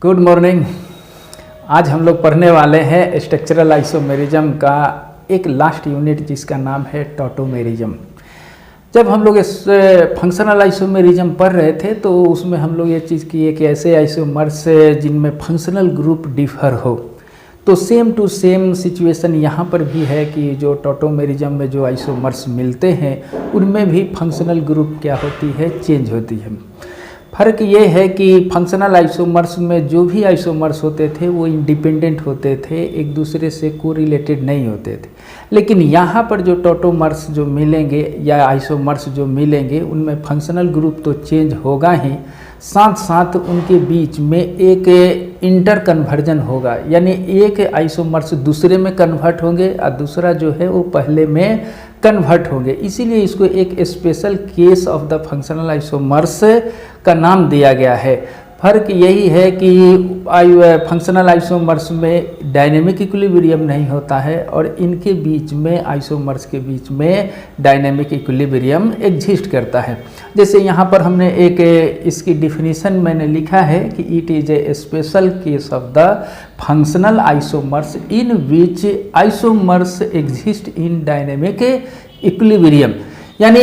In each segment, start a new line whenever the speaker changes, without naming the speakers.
Good morning. आज हम लोग पढ़ने वाले हैं स्ट्रक्चरल आइसोमेरिज्म का एक लास्ट यूनिट जिसका नाम है टॉटोमेरिज्म। जब हम लोग इस फंक्शनल आइसोमेरिज्म पढ़ रहे थे तो उसमें हम लोग ये चीज़ किए कि ऐसे आइसोमर्स जिनमें फंक्शनल ग्रुप डिफर हो, तो सेम टू सेम सिचुएशन यहाँ पर भी है कि जो टॉटोमेरिज्म में जो आइसोमर्स मिलते हैं उनमें भी फंक्शनल ग्रुप क्या होती है, चेंज होती है। फ़र्क ये है कि फंक्शनल आइसोमर्स में जो भी आइसोमर्स होते थे वो इंडिपेंडेंट होते थे, एक दूसरे से कोरिलेटेड नहीं होते थे। लेकिन यहाँ पर जो टॉटोमर्स जो मिलेंगे या आइसोमर्स जो मिलेंगे उनमें फंक्शनल ग्रुप तो चेंज होगा ही, साथ साथ उनके बीच में एक इंटर कन्वर्जन होगा, यानी एक आइसोमर्स दूसरे में कन्वर्ट होंगे और दूसरा जो है वो पहले में कन्वर्ट होंगे। इसीलिए इसको एक special case of the functional isomers का नाम दिया गया है। फ़र्क यही है कि फंक्शनल आइसोमर्स में डायनेमिक इक्विलिब्रियम नहीं होता है और इनके बीच में आइसोमर्स के बीच में डायनेमिक इक्विलिब्रियम एग्जिस्ट करता है। जैसे यहाँ पर हमने एक इसकी डिफिनीशन मैंने लिखा है कि it is a special case of the functional isomers in which isomers exist in dynamic equilibrium, यानी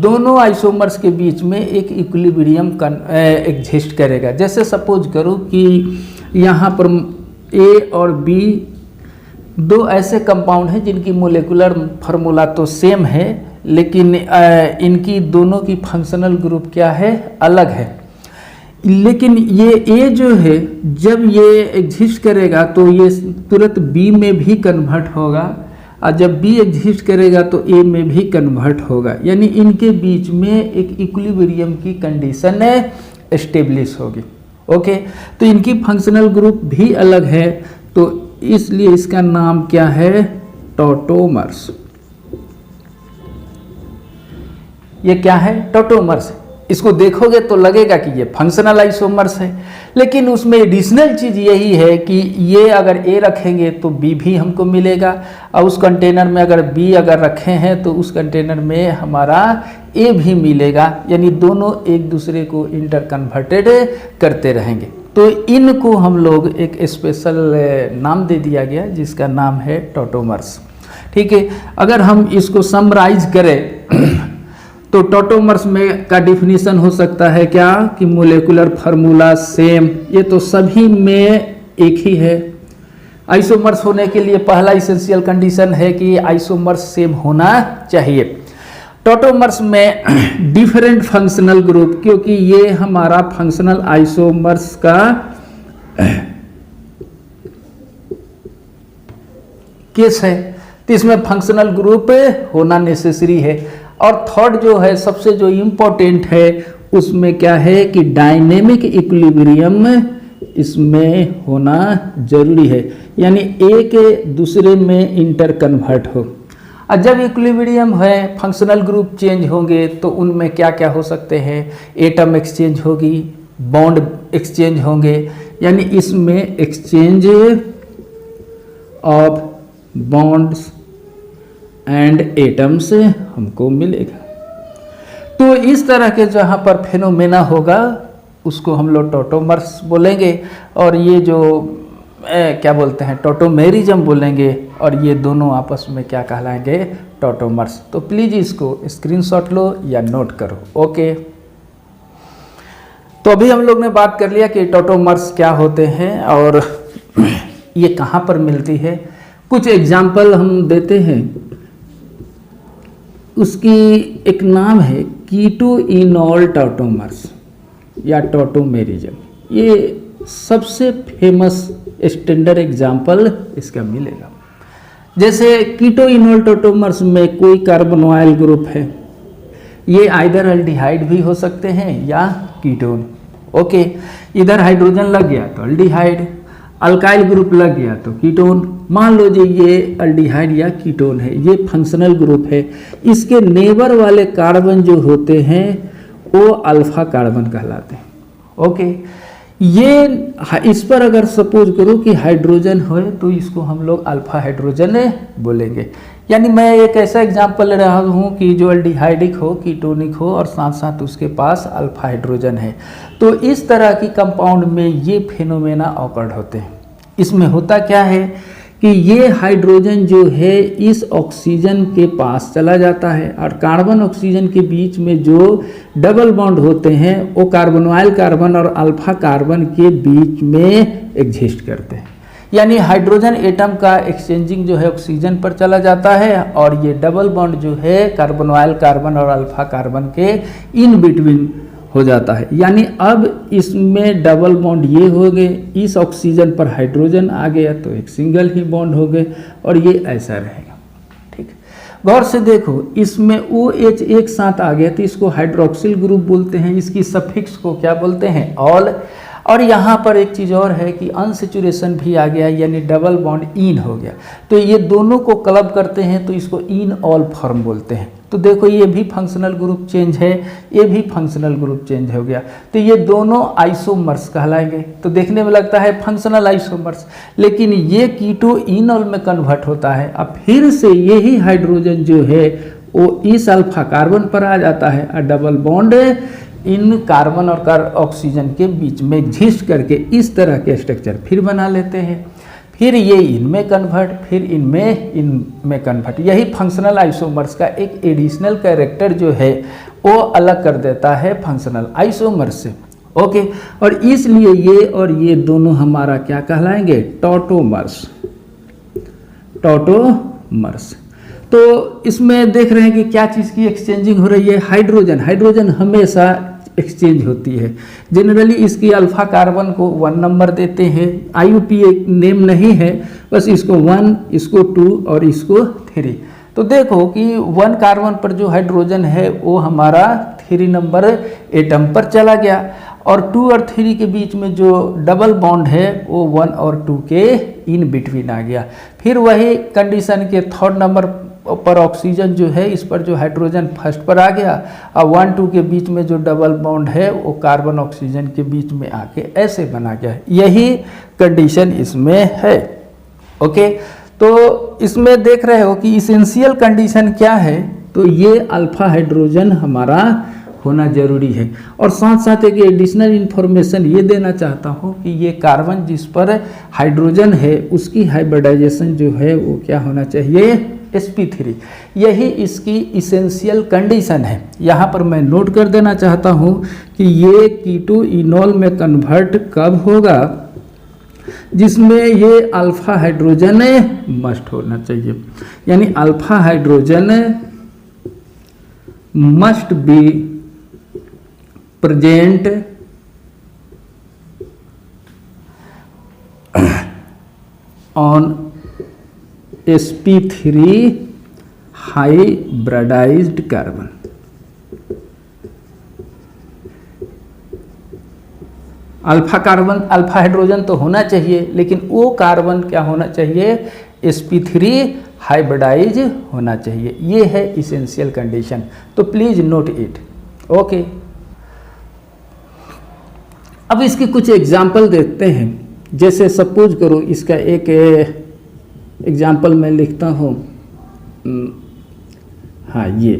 दोनों आइसोमर्स के बीच में एक इक्विलिब्रियम एग्जिस्ट करेगा। जैसे सपोज करो कि यहाँ पर ए और बी दो ऐसे कंपाउंड हैं जिनकी मोलेकुलर फार्मूला तो सेम है, लेकिन इनकी दोनों की फंक्शनल ग्रुप क्या है, अलग है। लेकिन ये ए जो है जब ये एग्जिस्ट करेगा तो ये तुरंत बी में भी कन्वर्ट होगा और जब बी एग्जिस्ट करेगा तो ए में भी कन्वर्ट होगा, यानी इनके बीच में एक इक्विलिब्रियम की कंडीशन एस्टेब्लिश होगी। ओके, तो इनकी फंक्शनल ग्रुप भी अलग है, तो इसलिए इसका नाम क्या है, टॉटोमर्स। ये क्या है, टॉटोमर्स। इसको देखोगे तो लगेगा कि ये फंक्शनल आइसोमर्स है, लेकिन उसमें एडिशनल चीज़ यही है कि ये अगर ए रखेंगे तो बी भी हमको मिलेगा, और उस कंटेनर में अगर बी अगर रखे हैं तो उस कंटेनर में हमारा ए भी मिलेगा, यानी दोनों एक दूसरे को इंटर कन्वर्टेड करते रहेंगे। तो इनको हम लोग एक स्पेशल नाम दे दिया गया जिसका नाम है टॉटोमर्स। ठीक है, अगर हम इसको समराइज करें तो टॉटोमर्स में का डिफिनीशन हो सकता है क्या कि मोलेकुलर फार्मूला सेम, ये तो सभी में एक ही है। आइसोमर्स होने के लिए पहला इसेंशियल कंडीशन है कि आइसोमर्स सेम होना चाहिए। टॉटोमर्स में डिफरेंट फंक्शनल ग्रुप, क्योंकि ये हमारा फंक्शनल आइसोमर्स का केस है, तो इसमें फंक्शनल ग्रुप होना नेसेसरी है। और थर्ड जो है सबसे जो इम्पोर्टेंट है उसमें क्या है कि डायनेमिक इक्विलिब्रियम इसमें होना जरूरी है, यानी एक दूसरे में इंटर कन्वर्ट हो। और जब इक्विलिब्रियम है फंक्शनल ग्रुप चेंज होंगे तो उनमें क्या क्या हो सकते हैं, एटम एक्सचेंज होगी, बॉन्ड एक्सचेंज होंगे, यानी इसमें exchange of bonds and atoms हमको मिलेगा। तो इस तरह के जहाँ पर फेनोमेना होगा उसको हम लोग टॉटोमर्स बोलेंगे, और ये जो क्या बोलते हैं टॉटोमेरिज्म बोलेंगे, और ये दोनों आपस में क्या कहलाएंगे, टॉटोमर्स। तो प्लीज़ इसको स्क्रीनशॉट लो या नोट करो। ओके, तो अभी हम लोग ने बात कर लिया कि टॉटोमर्स क्या होते हैं और ये कहाँ पर मिलती है। कुछ एग्जाम्पल हम देते हैं, उसकी एक नाम है कीटोइनॉल टॉटोमर्स या टॉटोमेरिज्म। ये सबसे फेमस स्टैंडर्ड एग्जाम्पल इसका मिलेगा। जैसे कीटोइनॉल टॉटोमर्स में कोई कार्बोनोइल ग्रुप है, ये आइदर अल्डिहाइड भी हो सकते हैं या कीटोन। ओके, इधर हाइड्रोजन लग गया तो अल्डिहाइड, अल्काइल ग्रुप लग गया तो कीटोन। मान लो जी ये अल्डिहाइड या कीटोन है, ये फंक्शनल ग्रुप है। इसके नेबर वाले कार्बन जो होते हैं वो अल्फा कार्बन कहलाते हैं। ओके, ये इस पर अगर सपोज करो कि हाइड्रोजन हो तो इसको हम लोग अल्फा हाइड्रोजन बोलेंगे, यानी मैं एक ऐसा एग्जांपल ले रहा हूँ कि जो एल्डिहाइडिक हो, कीटोनिक हो और साथ साथ उसके पास अल्फा हाइड्रोजन है। तो इस तरह की कंपाउंड में ये फेनोमेना ऑकर्ड होते हैं। इसमें होता क्या है कि ये हाइड्रोजन जो है इस ऑक्सीजन के पास चला जाता है और कार्बन ऑक्सीजन के बीच में जो डबल बॉन्ड होते हैं वो कार्बोनाइल कार्बन और अल्फा कार्बन के बीच में एग्जिस्ट करते हैं। यानी हाइड्रोजन एटम का एक्सचेंजिंग जो है ऑक्सीजन पर चला जाता है और ये डबल बॉन्ड जो है कार्बोनाइल कार्बन और अल्फा कार्बन के इन बिटवीन हो जाता है। यानी अब इसमें डबल बॉन्ड ये हो गए, इस ऑक्सीजन पर हाइड्रोजन आ गया तो एक सिंगल ही बॉन्ड हो गए और ये ऐसा रहेगा। ठीक, गौर से देखो, इसमें OH एक साथ आ गया तो इसको हाइड्रोक्सिल ग्रुप बोलते हैं, इसकी सफिक्स को क्या बोलते हैं, ऑल। और यहाँ पर एक चीज़ और है कि अनसेचुरेशन भी आ गया, यानी डबल बॉन्ड इन हो गया, तो ये दोनों को क्लब करते हैं तो इसको इन ऑल फॉर्म बोलते हैं। तो देखो ये भी फंक्शनल ग्रुप चेंज है, ये भी फंक्शनल ग्रुप चेंज हो गया, तो ये दोनों आइसोमर्स कहलाएंगे। तो देखने में लगता है फंक्शनल आइसोमर्स, लेकिन ये कीटो इनॉल में कन्वर्ट होता है। अब फिर से यही हाइड्रोजन जो है वो इस अल्फा कार्बन पर आ जाता है और डबल बॉन्ड इन कार्बन और ऑक्सीजन के बीच में एग्जिस्ट करके इस तरह के स्ट्रक्चर फिर बना लेते हैं। फिर ये इनमें कन्वर्ट, फिर इनमें कन्वर्ट। यही फंक्शनल आइसोमर्स का एक एडिशनल कैरेक्टर जो है वो अलग कर देता है फंक्शनल आइसोमर्स से। ओके, और इसलिए ये और ये दोनों हमारा क्या कहलाएंगे, टॉटोमर्स। टॉटोमर्स। तो इसमें देख रहे हैं कि क्या चीज़ की एक्सचेंजिंग हो रही है, हाइड्रोजन। हाइड्रोजन हमेशा एक्सचेंज होती है। जनरली इसकी अल्फा कार्बन को 1 नंबर देते हैं, IUP एक नेम नहीं है, बस इसको 1, इसको 2 और इसको 3। तो देखो कि 1 कार्बन पर जो हाइड्रोजन है वो हमारा 3 नंबर एटम पर चला गया और 2 और 3 के बीच में जो डबल बॉन्ड है वो 1 और 2 के इन बिटवीन आ गया। फिर वही कंडीशन के 3rd नंबर पर ऑक्सीजन जो है इस पर जो हाइड्रोजन फर्स्ट पर आ गया और 1-2 के बीच में जो डबल बॉन्ड है वो कार्बन ऑक्सीजन के बीच में आके ऐसे बना गया। यही कंडीशन इसमें है। ओके, तो इसमें देख रहे हो कि इसेंशियल कंडीशन क्या है, तो ये अल्फा हाइड्रोजन हमारा होना जरूरी है। और साथ साथ एक एडिशनल इन्फॉर्मेशन ये देना चाहता हूँ कि ये कार्बन जिस पर हाइड्रोजन है उसकी हाइब्रिडाइजेशन जो है वो क्या होना चाहिए, sp3। यही इसकी इसेंशियल कंडीशन है। यहाँ पर मैं नोट कर देना चाहता हूँ कि ये कीटो इनॉल में कन्वर्ट कब होगा, जिसमें ये अल्फा हाइड्रोजन मस्ट होना चाहिए। यानी alpha hydrogen must be present on sp3 hybridised carbon. Alpha carbon, alpha hydrogen तो होना चाहिए, लेकिन वो कार्बन क्या होना चाहिए, sp3 हाइब्रिडाइज होना चाहिए। ये है इसेंशियल कंडीशन, तो प्लीज नोट इट। ओके, अब इसके कुछ एग्जाम्पल देखते हैं। जैसे सपोज करो, इसका एक एग्जाम्पल मैं लिखता हूँ, हाँ, ये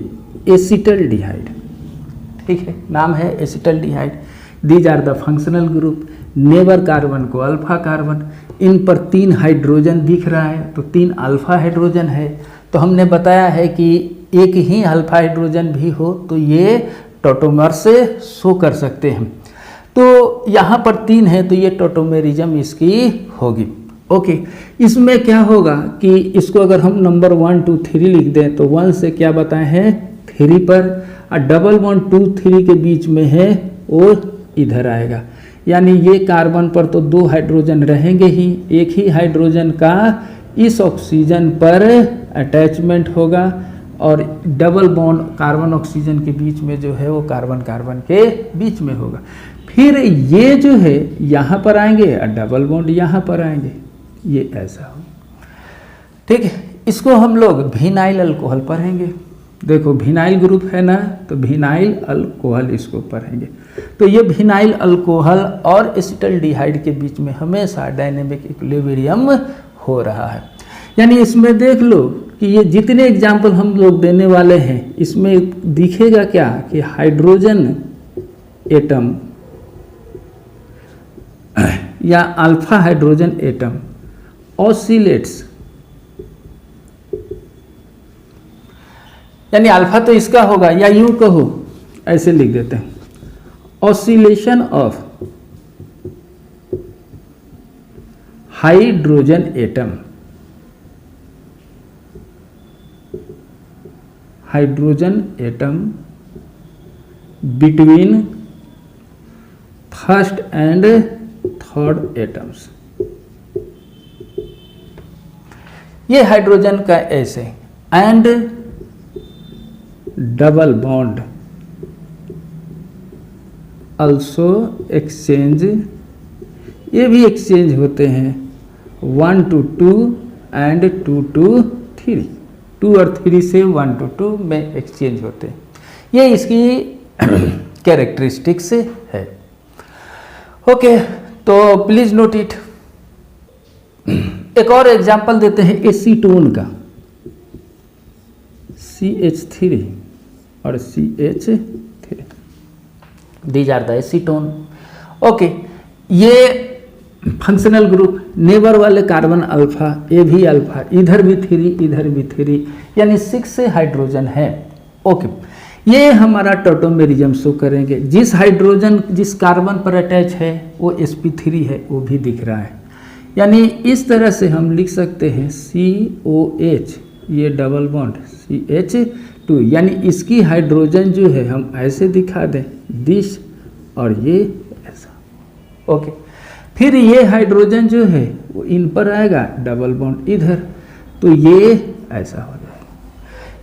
एसिटल्डिहाइड, ठीक है, नाम है acetaldehyde. These are the functional group. Neighbour carbon को अल्फा कार्बन, इन पर 3 हाइड्रोजन दिख रहा है तो 3 अल्फा हाइड्रोजन है। तो हमने बताया है कि एक ही अल्फा हाइड्रोजन भी हो तो ये टॉटोमर से शो कर सकते हैं। तो यहाँ पर 3 है तो ये टॉटोमेरिज्म इसकी होगी। ओके, इसमें क्या होगा कि इसको अगर हम नंबर 1, 2, 3 लिख दें तो 1 से क्या बताए हैं, 3 पर, और डबल बॉन्ड 2, 3 के बीच में है वो इधर आएगा। यानी ये कार्बन पर तो 2 हाइड्रोजन रहेंगे ही, एक ही हाइड्रोजन का इस ऑक्सीजन पर अटैचमेंट होगा और डबल बॉन्ड कार्बन ऑक्सीजन के बीच में जो है वो कार्बन कार्बन के बीच में होगा। फिर ये जो है यहाँ पर आएंगे और डबल बॉन्ड यहाँ पर आएंगे, ये ऐसा हो। ठीक है, इसको हम लोग विनाइल अल्कोहल पढ़ेंगे। देखो विनाइल ग्रुप है ना, तो विनाइल अल्कोहल इसको पढ़ेंगे। तो ये विनाइल अल्कोहल और एसिटल्डिहाइड के बीच में हमेशा डायनेमिक इक्विलिब्रियम हो रहा है। यानी इसमें देख लो कि ये जितने एग्जाम्पल हम लोग देने वाले हैं इसमें दिखेगा क्या कि हाइड्रोजन एटम या अल्फा हाइड्रोजन एटम ऑसिलेट्स, यानी अल्फा तो इसका होगा, या यूं कहो ऐसे लिख देते हैं, oscillation of hydrogen atom, hydrogen atom between first and third atoms. ये हाइड्रोजन का ऐसे and double bond also exchange, ये भी एक्सचेंज होते हैं 1 to 2 एंड 2 to 3, 2 और 3 से 1 to 2 में एक्सचेंज होते हैं। ये इसकी कैरेक्टरिस्टिक्स है। ओके, तो प्लीज नोट इट। एक और एग्जांपल देते हैं एसीटोन का, CH3 और CH3, these are the acetone. Okay, ये फंक्शनल ग्रुप, नेबर वाले कार्बन अल्फा, ये भी अल्फा, इधर भी 3 इधर भी 3, यानी 6 हाइड्रोजन है। ओके, ये हमारा टॉटोमेरिज्म शो करेंगे। जिस हाइड्रोजन जिस कार्बन पर अटैच है वो sp3 है, वो भी दिख रहा है। यानी इस तरह से हम लिख सकते हैं COH, ये डबल बॉन्ड CH2, यानी इसकी हाइड्रोजन जो है हम ऐसे दिखा दें दिस, और ये ऐसा। ओके, फिर ये हाइड्रोजन जो है वो इन पर आएगा, डबल बॉन्ड इधर, तो ये ऐसा हो जाएगा।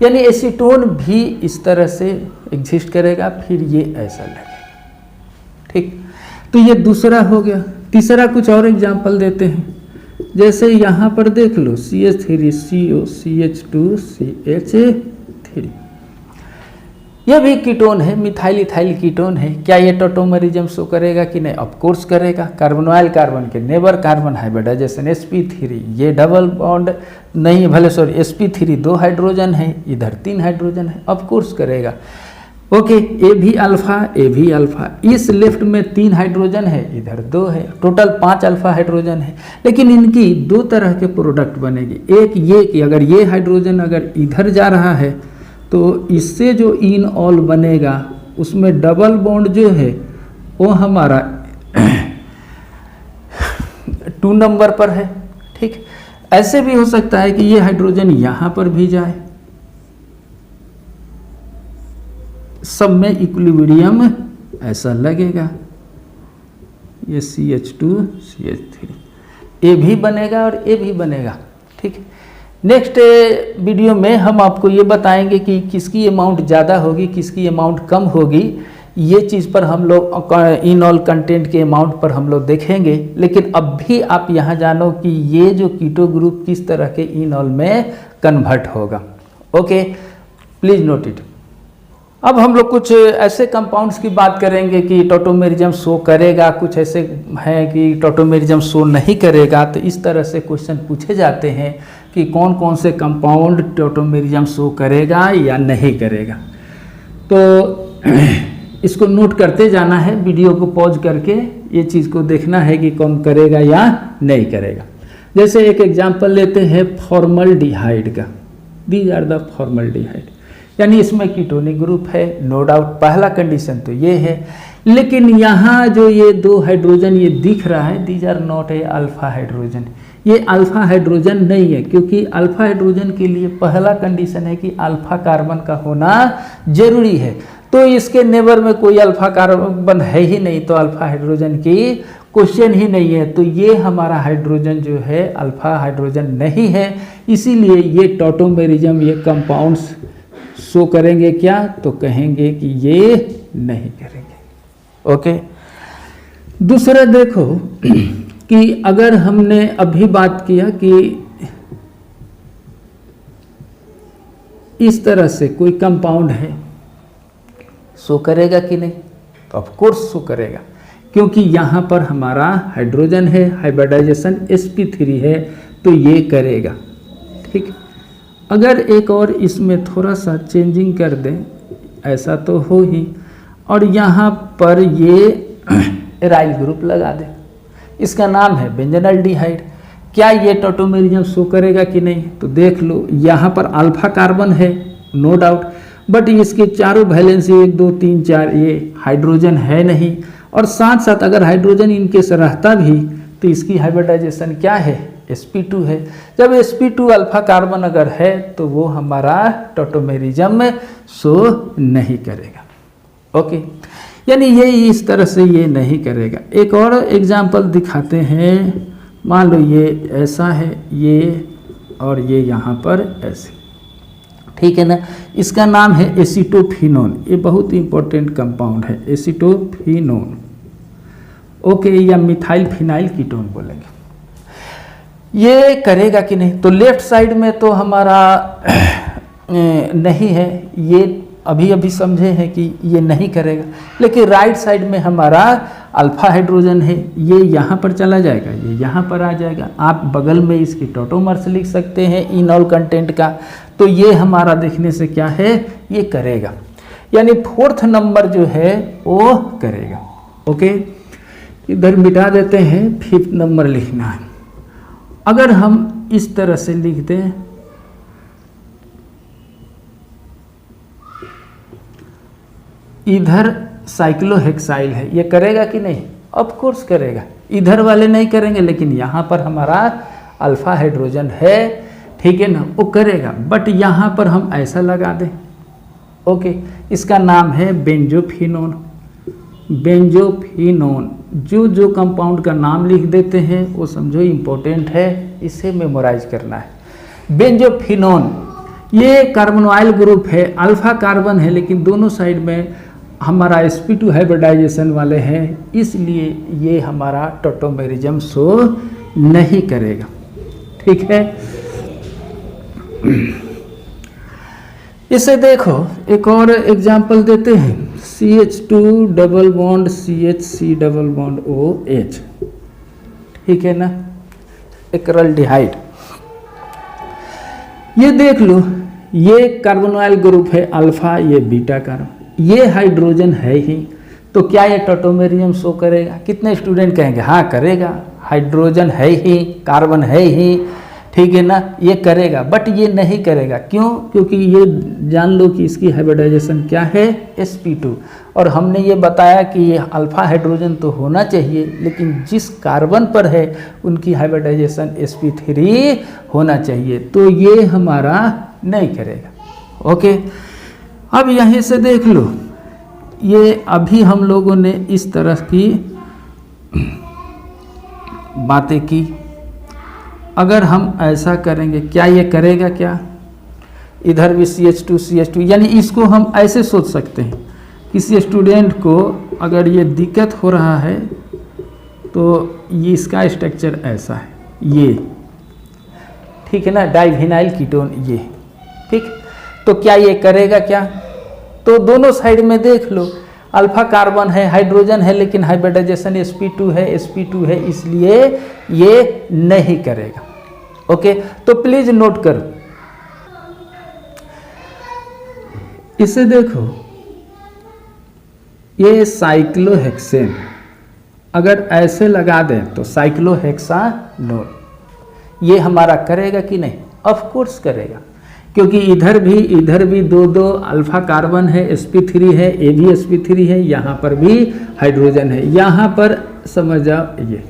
यानी एसीटोन भी इस तरह से एग्जिस्ट करेगा, फिर ये ऐसा लगेगा। ठीक, तो ये दूसरा हो गया। तीसरा कुछ और एग्जांपल देते हैं, जैसे यहाँ पर देख लो CH3 CO CH2 CH3, यह भी कीटोन है, मिथाइल इथाइल कीटोन है। क्या ये टॉटोमेरिज्म शो करेगा कि नहीं? ऑफ कोर्स करेगा। कार्बोनाइल कार्बन के नेबर कार्बन हाइब्रिडाइजेशन sp3, ये डबल बॉन्ड नहीं, भले सॉरी sp3 2 हाइड्रोजन है, इधर 3 हाइड्रोजन है, ऑफ कोर्स करेगा। ओके, ए भी अल्फा, ए भी अल्फा, इस लेफ्ट में 3 हाइड्रोजन है, इधर 2 है, टोटल 5 अल्फा हाइड्रोजन है। लेकिन इनकी 2 तरह के प्रोडक्ट बनेगी। एक ये कि अगर ये हाइड्रोजन अगर इधर जा रहा है तो इससे जो इन ऑल बनेगा उसमें डबल बॉन्ड जो है वो हमारा 2 नंबर पर है। ठीक, ऐसे भी हो सकता है कि ये हाइड्रोजन यहाँ पर भी जाए, सब में इक्विलिब्रियम ऐसा लगेगा, ये CH2 CH3, ए भी बनेगा और ए भी बनेगा। ठीक, नेक्स्ट वीडियो में हम आपको ये बताएंगे कि किसकी अमाउंट ज़्यादा होगी, किसकी अमाउंट कम होगी। ये चीज़ पर हम लोग इन ऑल कंटेंट के अमाउंट पर हम लोग देखेंगे। लेकिन अब भी आप यहाँ जानो कि ये जो कीटो ग्रुप किस तरह के इन ऑल में कन्वर्ट होगा। Okay, please note it. अब हम लोग कुछ ऐसे कंपाउंड्स की बात करेंगे कि टॉटोमेरिज्म शो करेगा, कुछ ऐसे हैं कि टॉटोमेरिज्म शो नहीं करेगा। तो इस तरह से क्वेश्चन पूछे जाते हैं कि कौन कौन से कंपाउंड टॉटोमेरिज्म शो करेगा या नहीं करेगा। तो इसको नोट करते जाना है, वीडियो को पॉज करके ये चीज़ को देखना है कि कौन करेगा या नहीं करेगा। जैसे एक एग्जांपल लेते हैं फॉर्मल्डिहाइड का, दीज आर द फॉर्मल्डिहाइड, यानी इसमें कीटोनिक ग्रुप है, नो डाउट। पहला कंडीशन तो ये है। लेकिन यहाँ जो ये 2 हाइड्रोजन ये दिख रहा है, these are not a alpha hydrogen, ये अल्फा हाइड्रोजन नहीं है, क्योंकि अल्फा हाइड्रोजन के लिए पहला कंडीशन है कि अल्फा कार्बन का होना जरूरी है। तो इसके नेबर में कोई अल्फा कार्बन है ही नहीं, तो अल्फा हाइड्रोजन की क्वेश्चन ही नहीं है। तो ये हमारा हाइड्रोजन जो है अल्फा हाइड्रोजन नहीं है, इसीलिए ये टॉटोमेरिज्म ये कंपाउंड्स शो करेंगे क्या? तो कहेंगे कि ये नहीं करेंगे। ओके, दूसरा देखो कि अगर हमने अभी बात किया कि इस तरह से कोई कंपाउंड है, शो करेगा कि नहीं? तो ऑफ कोर्स शो करेगा, क्योंकि यहाँ पर हमारा हाइड्रोजन है, हाइब्रिडाइजेशन sp3 है, तो ये करेगा। ठीक, अगर एक और इसमें थोड़ा सा चेंजिंग कर दें, ऐसा तो हो ही, और यहाँ पर ये एराइल ग्रुप लगा दें, इसका नाम है बेंजनल्डिहाइड। क्या ये टॉटोमेरिज्म शो करेगा कि नहीं? तो देख लो, यहाँ पर अल्फा कार्बन है, नो डाउट, बट इसके चारों वैलेंसी 1 2 3 4 ये हाइड्रोजन है नहीं, और साथ साथ अगर हाइड्रोजन इनके से रहता भी तो इसकी हाइब्रिडाइजेशन क्या है? sp2 है। जब sp2 अल्फा कार्बन अगर है तो वो हमारा टॉटोमेरिज्म में शो नहीं करेगा। ओके, यानी ये इस तरह से ये नहीं करेगा। एक और एग्जांपल दिखाते हैं। मान लो ये ऐसा है, ये और ये यहाँ पर ऐसे, ठीक है ना। इसका नाम है एसीटोफिनोन। ये बहुत इंपॉर्टेंट कंपाउंड है, एसीटोफिनोन। ओके, या मिथाइल फिनाइल कीटोन बोलेंगे। ये करेगा कि नहीं? तो लेफ्ट साइड में तो हमारा नहीं है, ये अभी अभी समझे हैं कि ये नहीं करेगा, लेकिन राइट साइड में हमारा अल्फा हाइड्रोजन है, ये यहाँ पर चला जाएगा, ये यहाँ पर आ जाएगा। आप बगल में इसकी टॉटोमर्स लिख सकते हैं इनऑल कंटेंट का। तो ये हमारा देखने से क्या है? ये करेगा, यानी 4th नंबर जो है वो करेगा। ओके, इधर मिटा देते हैं, 5th नंबर लिखना है। अगर हम इस तरह से लिख दें, इधर साइक्लोहेक्साइल है, ये करेगा कि नहीं? ऑफ कोर्स करेगा। इधर वाले नहीं करेंगे, लेकिन यहाँ पर हमारा अल्फा हाइड्रोजन है, ठीक है ना, वो करेगा। बट यहाँ पर हम ऐसा लगा दें, ओके, इसका नाम है बेंजोफिनोन। बेंजोफिनोन, जो कंपाउंड का नाम लिख देते हैं वो समझो इम्पोर्टेंट है, इसे मेमोराइज करना है। बेंजोफिनोन ये कार्बोनाइल ग्रुप है, अल्फा कार्बन है, लेकिन दोनों साइड में हमारा sp2 हाइब्रिडाइजेशन वाले हैं, इसलिए ये हमारा टॉटोमेरिज्म शो नहीं करेगा। ठीक है, इसे देखो, एक और एग्जांपल देते हैं। CH2 double bond CH C double bond OH, ठीक है ना, एक्रिल्डिहाइड। ये देख लो, ये कार्बोनाइल ग्रुप है अल्फा, ये बीटा कार्बन, ये हाइड्रोजन है ही, तो क्या ये टॉटोमेरिज्म शो करेगा? कितने स्टूडेंट कहेंगे हाँ करेगा, हाइड्रोजन है ही, कार्बन है ही, ठीक है ना, ये करेगा। बट ये नहीं करेगा, क्यों? क्योंकि ये जान लो कि इसकी हाइब्रिडाइजेशन क्या है? sp2। और हमने ये बताया कि ये अल्फा हाइड्रोजन तो होना चाहिए, लेकिन जिस कार्बन पर है उनकी हाइब्रिडाइजेशन sp3 होना चाहिए, तो ये हमारा नहीं करेगा। ओके, अब यहीं से देख लो, ये अभी हम लोगों ने इस तरह की बातें की। अगर हम ऐसा करेंगे, क्या ये करेगा? क्या इधर भी CH2 यानी इसको हम ऐसे सोच सकते हैं, किसी स्टूडेंट को अगर ये दिक्कत हो रहा है तो ये इसका स्ट्रक्चर ऐसा है, ये, ठीक है ना, डाइविनाइल कीटोन, ये, ठीक। तो क्या ये करेगा? क्या? तो दोनों साइड में देख लो, अल्फा कार्बन है, हाइड्रोजन है, लेकिन हाइब्रिडाइजेशन sp2 है, इसलिए ये नहीं करेगा। ओके, तो प्लीज नोट करो, इसे देखो, ये साइक्लोहेक्सेन अगर ऐसे लगा दें तो साइक्लोहेक्सानोन, ये हमारा करेगा कि नहीं? ऑफ कोर्स करेगा, क्योंकि इधर भी दो अल्फा कार्बन है, sp3 है, ये भी sp3 है, यहाँ पर भी हाइड्रोजन है, यहाँ पर समझ जाओ, ये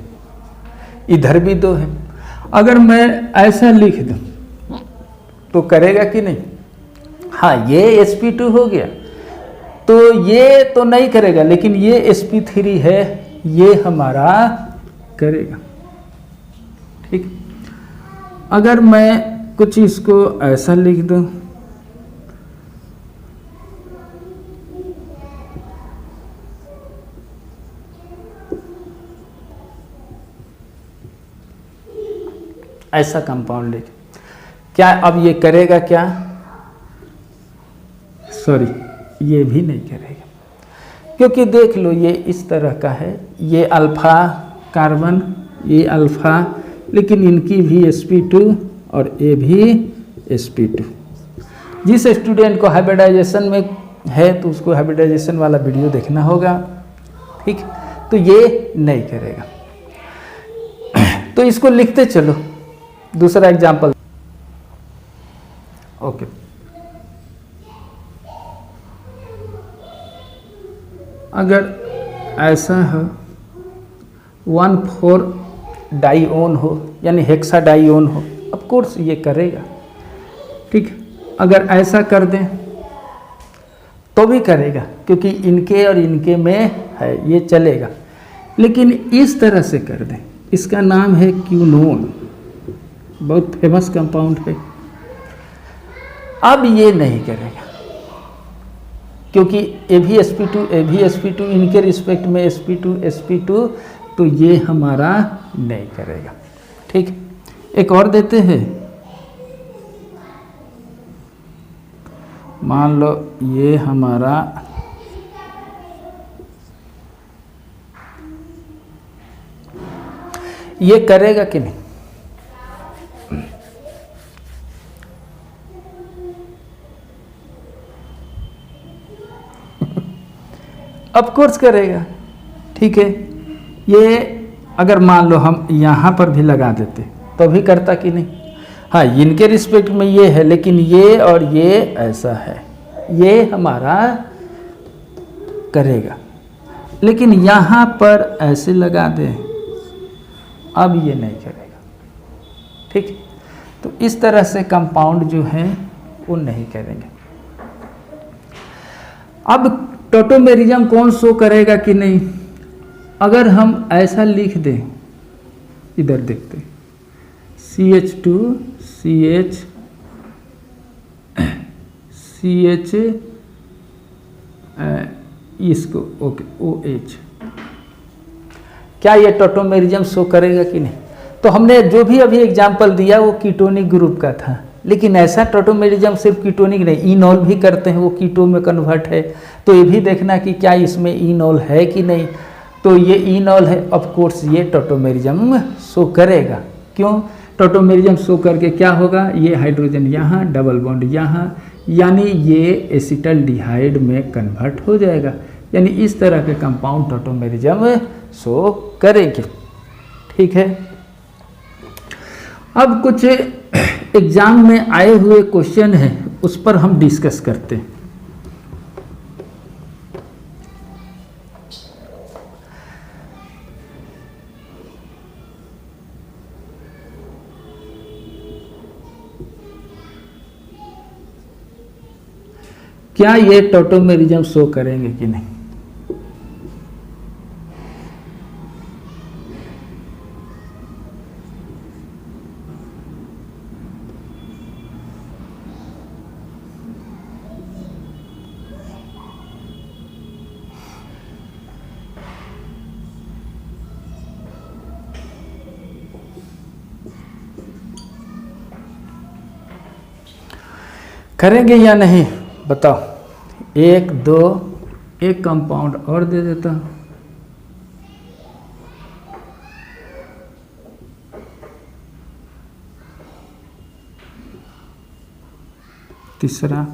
इधर भी 2 है। अगर मैं ऐसा लिख दूं तो करेगा कि नहीं? हाँ, ये sp2 हो गया, तो ये तो नहीं करेगा, लेकिन ये sp3 है, ये हमारा करेगा। ठीक, अगर मैं कुछ इसको ऐसा लिख दूं, ऐसा कंपाउंड लिख, क्या अब ये करेगा? क्या? सॉरी, ये भी नहीं करेगा, क्योंकि देख लो ये इस तरह का है, ये अल्फा कार्बन, ये अल्फा, लेकिन इनकी भी sp2 और ये भी sp2। जिस स्टूडेंट को हाइब्रिडाइजेशन में है तो उसको हाइब्रिडाइजेशन वाला वीडियो देखना होगा, ठीक। तो ये नहीं करेगा। तो इसको लिखते चलो। दूसरा एग्जाम्पल, ओके। अगर ऐसा हो 1,4 डाइओन हो यानी हेक्सा डाइओन हो, ऑफ कोर्स ये करेगा, ठीक। अगर ऐसा कर दें तो भी करेगा क्योंकि इनके और इनके में है, ये चलेगा। लेकिन इस तरह से कर दें, इसका नाम है क्यूनोन, बहुत फेमस कंपाउंड है। अब ये नहीं करेगा क्योंकि ए भी sp2 इनके रिस्पेक्ट में sp2 तो ये हमारा नहीं करेगा, ठीक। एक और देते हैं, मान लो ये हमारा ये करेगा कि नहीं? ऑफ कोर्स करेगा, ठीक है। ये अगर मान लो हम यहाँ पर भी लगा देते तो भी करता कि नहीं? हाँ, इनके रिस्पेक्ट में ये है, लेकिन ये और ये ऐसा है, ये हमारा करेगा। लेकिन यहाँ पर ऐसे लगा दें, अब ये नहीं करेगा, ठीक। तो इस तरह से कंपाउंड जो है वो नहीं करेंगे। अब टॉटोमेरिज्म कौन शो करेगा कि नहीं? अगर हम ऐसा लिख दें, इधर देखते हैं, CH2 CH इसको ओके OH, क्या ये टॉटोमेरिज्म शो करेगा कि नहीं? तो हमने जो भी अभी एग्जाम्पल दिया वो कीटोनिक ग्रुप का था, लेकिन ऐसा टॉटोमेरिज्म सिर्फ कीटोनिक नहीं, इनॉल भी करते हैं, वो कीटो में कन्वर्ट है। तो ये भी देखना कि क्या इसमें इनॉल है कि नहीं। तो ये इनॉल है, ऑफ कोर्स ये टॉटोमेरिज्म शो करेगा। क्यों? टॉटोमेरिज्म शो करके क्या होगा, ये हाइड्रोजन यहाँ, डबल बॉन्ड यहाँ, यानी ये एसिटल्डिहाइड में कन्वर्ट हो जाएगा। यानी इस तरह के कंपाउंड टॉटोमेरिज्म शो करेंगे, ठीक है। अब कुछ एग्जाम में आए हुए क्वेश्चन हैं, उस पर हम डिस्कस करते हैं। क्या ये टॉटोमेरिज्म शो करेंगे कि नहीं? करेंगे या नहीं बताओ? 1 2 एक कंपाउंड और दे देता हूं, तीसरा,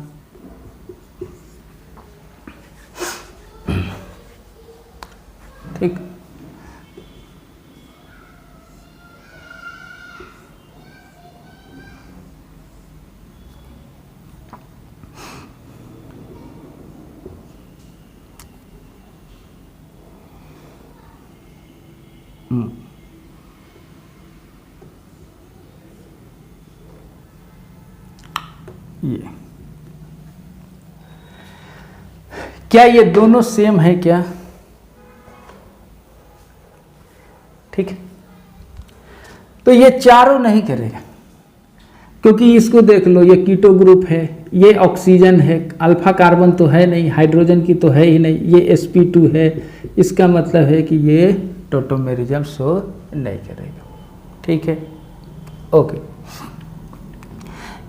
ठीक। ये क्या ये दोनों सेम है क्या? ठीक है, तो ये चारों नहीं करेगा, क्योंकि इसको देख लो, ये कीटो ग्रुप है, ये ऑक्सीजन है, अल्फा कार्बन तो है नहीं, हाइड्रोजन की तो है ही नहीं, ये sp2 है, इसका मतलब है कि ये टॉटोमेरिज्म शो नहीं करेगा, ठीक है। ओके,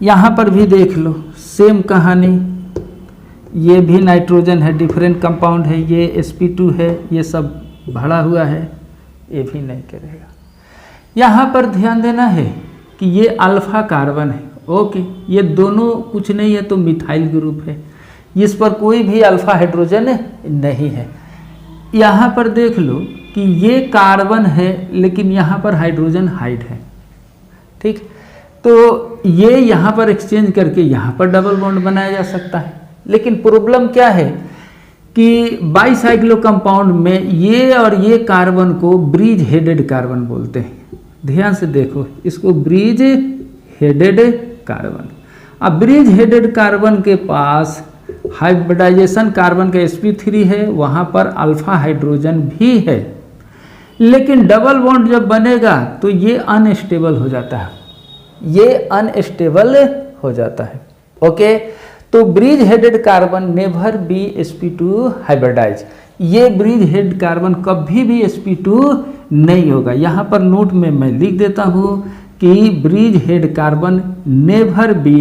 यहाँ पर भी देख लो सेम कहानी, ये भी नाइट्रोजन है, डिफरेंट कंपाउंड है, ये sp2 है, ये सब भरा हुआ है, ये भी नहीं करेगा। यहाँ पर ध्यान देना है कि ये अल्फा कार्बन है ओके, ये दोनों कुछ नहीं है तो मिथाइल ग्रुप है, इस पर कोई भी अल्फा हाइड्रोजन नहीं है। यहाँ पर देख लो कि ये कार्बन है लेकिन यहाँ पर हाइड्रोजन हाइड है, ठीक। तो ये यहाँ पर एक्सचेंज करके यहाँ पर डबल बॉन्ड बनाया जा सकता है। लेकिन प्रॉब्लम क्या है कि बाईसाइक्लो कंपाउंड में ये और ये कार्बन को ब्रिज हेडेड कार्बन बोलते हैं। ध्यान से देखो, इसको ब्रिज हेडेड कार्बन। अब ब्रिज हेडेड कार्बन के पास हाइब्रिडाइजेशन कार्बन का sp3 है, वहाँ पर अल्फा हाइड्रोजन भी है, लेकिन डबल बॉन्ड जब बनेगा तो ये अनस्टेबल हो जाता है, ये अनस्टेबल हो जाता है। ओके, तो bridge headed carbon never be sp2 hybridize, ये ब्रिज हेड कार्बन कभी भी sp2 नहीं होगा। यहाँ पर नोट में मैं लिख देता हूँ कि bridge head carbon never be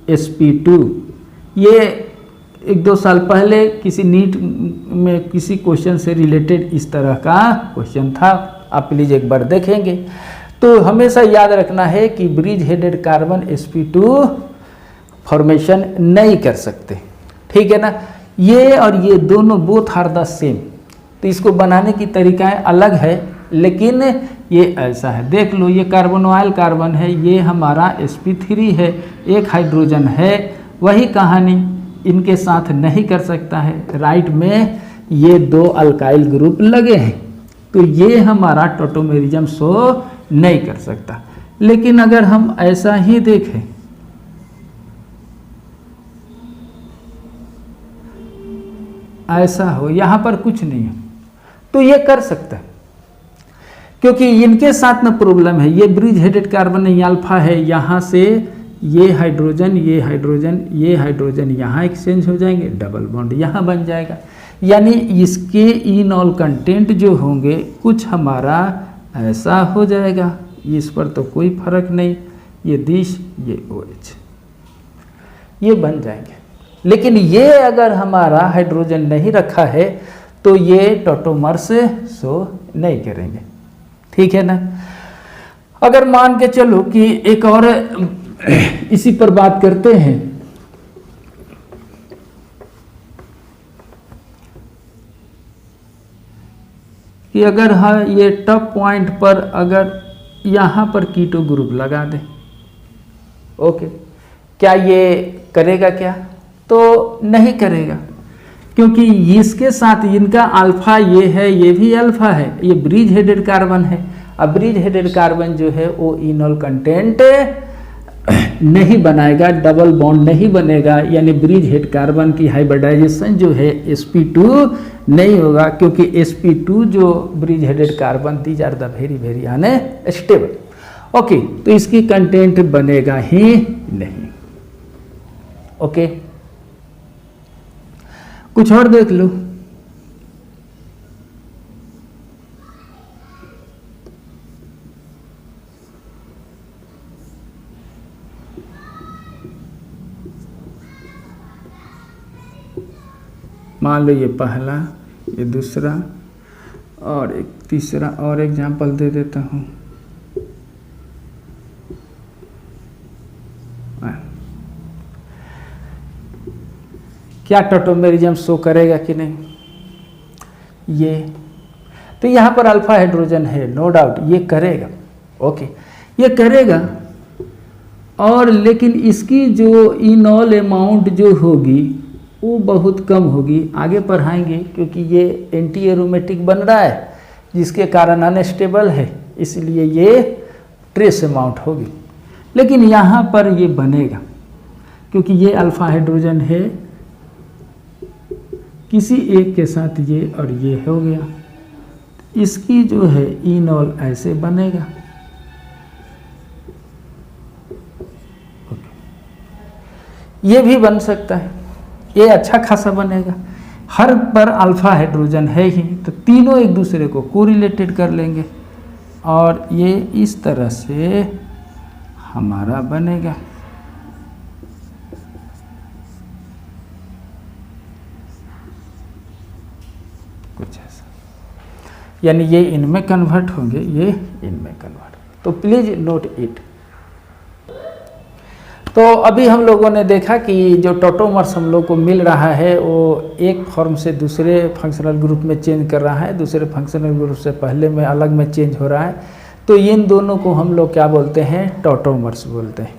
sp2। ये 1-2 साल पहले किसी नीट में किसी क्वेश्चन से रिलेटेड इस तरह का क्वेश्चन था, आप प्लीज एक बार देखेंगे। तो हमेशा याद रखना है कि bridge headed carbon sp2 formation नहीं कर सकते, ठीक है ना। ये और ये दोनों बोथ आर द सेम, तो इसको बनाने की तरीकाएं अलग है, लेकिन ये ऐसा है। देख लो, ये कार्बोनोइल कार्बन है, ये हमारा sp3 है, एक हाइड्रोजन है, वही कहानी इनके साथ नहीं कर सकता है। राइट में ये 2 अल्काइल ग्रुप लगे हैं, तो ये हमारा टॉटोमेरिज्म शो नहीं कर सकता। लेकिन अगर हम ऐसा ही देखें, ऐसा हो, यहाँ पर कुछ नहीं है, तो ये कर सकता है, क्योंकि इनके साथ में प्रॉब्लम है। ये ब्रिज हेडेड कार्बन नहीं, अल्फा है, यहाँ से ये हाइड्रोजन ये हाइड्रोजन ये हाइड्रोजन यहाँ एक्सचेंज हो जाएंगे, डबल बॉन्ड यहाँ बन जाएगा। यानी इसके इनऑल कंटेंट जो होंगे कुछ हमारा ऐसा हो जाएगा, इस पर तो कोई फर्क नहीं, ये दिश ये OH ये बन जाएंगे। लेकिन ये अगर हमारा हाइड्रोजन नहीं रखा है तो ये टॉटोमर्स शो नहीं करेंगे, ठीक है ना। अगर मान के चलो कि एक और इसी पर बात करते हैं, कि अगर हाँ ये टॉप पॉइंट पर अगर यहाँ पर कीटो ग्रुप लगा दें, ओके, क्या ये करेगा क्या? तो नहीं करेगा, क्योंकि इसके साथ इनका अल्फा ये है, ये भी अल्फा है, ये ब्रिज हेडेड कार्बन है। अब ब्रिज हेडेड कार्बन जो है वो इनॉल कंटेंट नहीं बनाएगा, डबल बॉन्ड नहीं बनेगा, यानी ब्रिज हेड कार्बन की हाइब्रिडाइजेशन जो है sp2 नहीं होगा, क्योंकि sp2 जो bridge headed carbon these are the very unstable. Okay, तो इसकी कंटेंट बनेगा ही नहीं। ओके, कुछ और देख लो। मान लो ये पहला, ये दूसरा और एक तीसरा और एग्जाम्पल दे देता हूँ। क्या टॉटोमेरिज्म शो करेगा कि नहीं? ये तो यहाँ पर अल्फा हाइड्रोजन है, नो डाउट ये करेगा। ओके, ये करेगा, और लेकिन इसकी जो इनऑल अमाउंट जो होगी वो बहुत कम होगी। आगे पढ़ाएंगे, क्योंकि ये एंटी एरोमेटिक बन रहा है जिसके कारण अनस्टेबल है, इसलिए ये ट्रेस अमाउंट होगी। लेकिन यहाँ पर ये बनेगा, क्योंकि ये अल्फा हाइड्रोजन है, किसी एक के साथ ये और ये हो गया, इसकी जो है इनॉल ऐसे बनेगा। ये भी बन सकता है, ये अच्छा खासा बनेगा। हर पर अल्फा हाइड्रोजन है ही, तो तीनों एक दूसरे को कोरिलेटेड कर लेंगे और ये इस तरह से हमारा बनेगा। कुछ ऐसा, यानी ये इनमें कन्वर्ट होंगे, ये इनमें कन्वर्ट। तो प्लीज नोट इट। तो अभी हम लोगों ने देखा कि जो टॉटोमर्स हम लोग को मिल रहा है वो एक फॉर्म से दूसरे फंक्शनल ग्रुप में चेंज कर रहा है, दूसरे फंक्शनल ग्रुप से पहले में अलग में चेंज हो रहा है। तो इन दोनों को हम लोग क्या बोलते हैं, टॉटोमर्स बोलते हैं।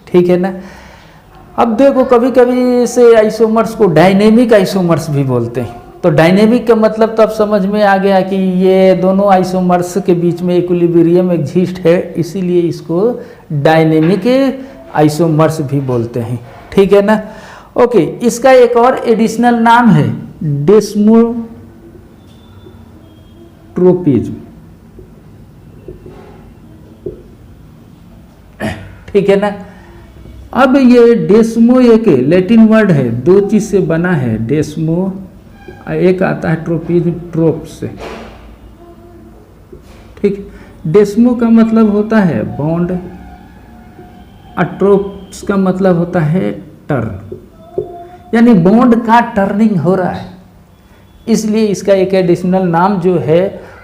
ठीक है ना। अब देखो कभी कभी से आइसोमर्स को डायनेमिक आइसोमर्स भी बोलते हैं। तो डायनेमिक का मतलब तो अब समझ में आ गया कि ये दोनों आइसोमर्स के बीच में इक्विलिब्रियम एग्जिस्ट है, इसीलिए इसको डायनेमिक आइसोमर्स भी बोलते हैं। ठीक है ना। ओके, इसका एक और एडिशनल नाम है डेस्मोट्रोपिज्म। ठीक है ना। अब ये डेस्मो एक लैटिन वर्ड है, दो चीज से बना है। डेस्मो एक आता है ट्रोपिज्म, ट्रोप से। ठीक। डेस्मो का मतलब होता है बॉन्ड, ट्रोप्स का मतलब होता है टर्न, यानी बॉन्ड का टर्निंग हो रहा है, इसलिए इसका एक एडिशनल नाम जो है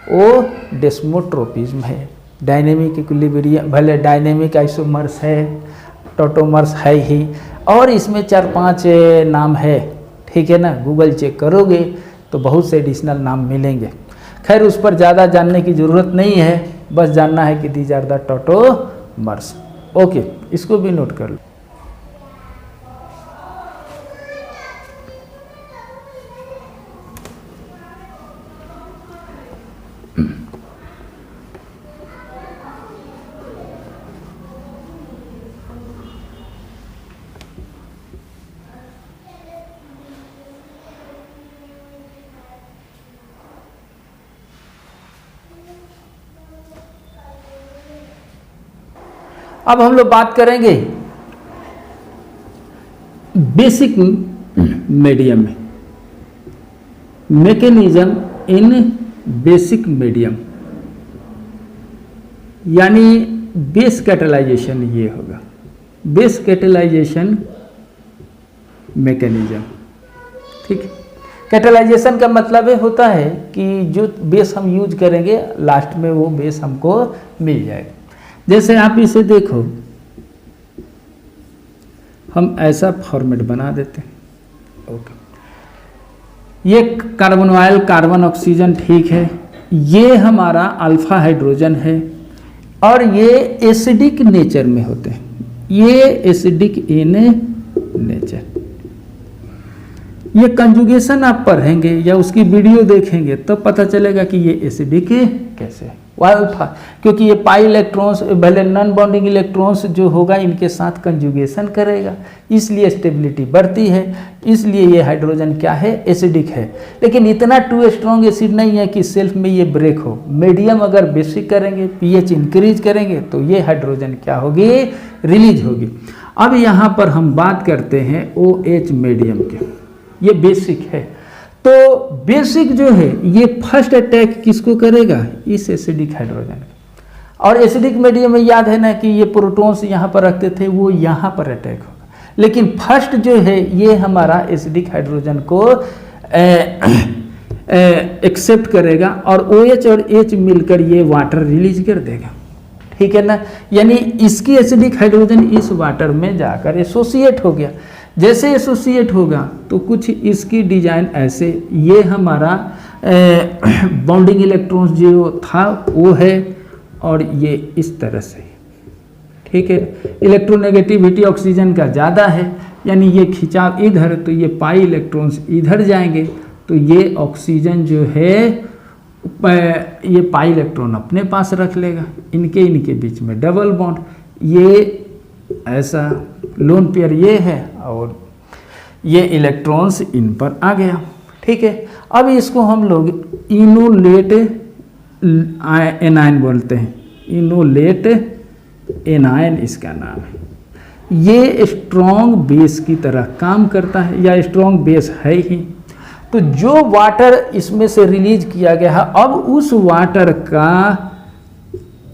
वो डेस्मोट्रोपिज्म है। डायनेमिक इक्विलिब्रियम, भले डायनेमिक आइसोमर्स है, टॉटोमर्स है ही, और इसमें 4-5 नाम है। ठीक है ना। गूगल चेक करोगे तो बहुत से एडिशनल नाम मिलेंगे। खैर उस पर ज़्यादा जानने की ज़रूरत नहीं है, बस जानना है कि these are the tautomers. Okay, इसको भी नोट कर लो। अब हम लोग बात करेंगे बेसिक मीडियम में, मैकेनिज्म इन बेसिक मीडियम, यानी बेस कैटेलाइजेशन ये होगा, बेस कैटेलाइजेशन मैकेनिज्म। ठीक। कैटेलाइजेशन का मतलब होता है कि जो बेस हम यूज करेंगे लास्ट में वो बेस हमको मिल जाएगा। जैसे आप इसे देखो, हम ऐसा फॉर्मेट बना देते हैं। ओके, ये कार्बोनाइल कार्बन ऑक्सीजन, ठीक है, ये हमारा अल्फा हाइड्रोजन है और ये एसिडिक नेचर में होते हैं, ये एसिडिक इन नेचर। ये कंजुगेशन आप पढ़ेंगे या उसकी वीडियो देखेंगे तब पता चलेगा कि ये एसिडिक कैसे है। अल्फा, क्योंकि ये पाई इलेक्ट्रॉन्स, भले नॉन बॉन्डिंग इलेक्ट्रॉन्स जो होगा इनके साथ कंजुगेशन करेगा, इसलिए स्टेबिलिटी बढ़ती है, इसलिए ये हाइड्रोजन क्या है, एसिडिक है। लेकिन इतना टू स्ट्रॉन्ग एसिड नहीं है कि सेल्फ में ये ब्रेक हो। मीडियम अगर बेसिक करेंगे, पीएच इंक्रीज करेंगे तो ये हाइड्रोजन क्या होगी, रिलीज होगी। अब यहाँ पर हम बात करते हैं OH मीडियम के, ये बेसिक है। तो बेसिक जो है ये फर्स्ट अटैक किसको करेगा, इस एसिडिक हाइड्रोजन का। और एसिडिक मीडियम में याद है ना कि ये प्रोटॉन्स यहाँ पर रखते थे, वो यहाँ पर अटैक होगा। लेकिन फर्स्ट जो है ये हमारा एसिडिक हाइड्रोजन को एक्सेप्ट करेगा और OH और H मिलकर ये वाटर रिलीज कर देगा। ठीक है ना। यानी इसकी एसिडिक हाइड्रोजन इस वाटर में जाकर एसोसिएट हो गया। जैसे एसोसिएट होगा तो कुछ इसकी डिजाइन ऐसे, ये हमारा बॉन्डिंग इलेक्ट्रॉन्स जो था वो है और ये इस तरह से। ठीक है। इलेक्ट्रोनेगेटिविटी ऑक्सीजन का ज़्यादा है, यानी ये खिंचाव इधर, तो ये पाई इलेक्ट्रॉन्स इधर जाएंगे, तो ये ऑक्सीजन जो है ये पाई इलेक्ट्रॉन अपने पास रख लेगा, इनके बीच में डबल बॉन्ड, ये ऐसा लोन पेयर ये है और ये इलेक्ट्रॉन्स इन पर आ गया। ठीक है। अब इसको हम लोग इनोलेट एनायन बोलते हैं, इनोलेट एनायन इसका नाम है। ये स्ट्रॉन्ग बेस की तरह काम करता है, या स्ट्रॉन्ग बेस है ही। तो जो वाटर इसमें से रिलीज किया गया है, अब उस वाटर का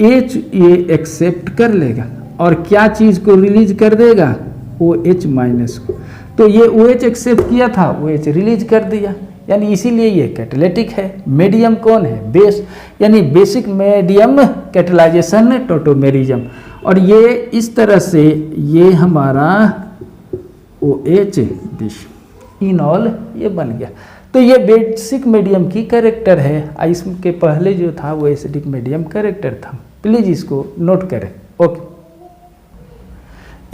H ये एक्सेप्ट कर लेगा और क्या चीज को रिलीज कर देगा, OH माइनस को। तो ये OH एक्सेप्ट किया था, OH रिलीज कर दिया, यानी इसीलिए ये कैटेलिटिक है। मीडियम कौन है, बेस, यानी बेसिक मीडियम कैटेलाइजेशन टॉटोमेरिज्म। और ये इस तरह से ये हमारा OH दिस इनॉल ये बन गया। तो ये बेसिक मीडियम की कैरेक्टर है। इसके पहले जो था वो एसिडिक मीडियम कैरेक्टर था। प्लीज इसको नोट करें। ओके,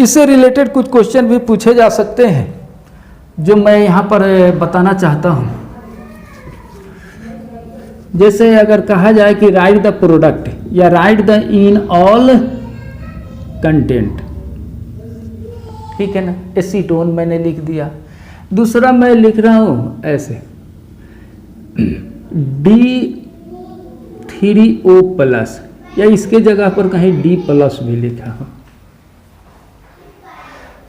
इससे रिलेटेड कुछ क्वेश्चन भी पूछे जा सकते हैं जो मैं यहाँ पर बताना चाहता हूँ। जैसे अगर कहा जाए कि राइट द प्रोडक्ट या right the in all content, ठीक है ना। एसीटोन मैंने लिख दिया। दूसरा मैं लिख रहा हूँ ऐसे D3O+ या इसके जगह पर कहीं D+ भी लिखा हो।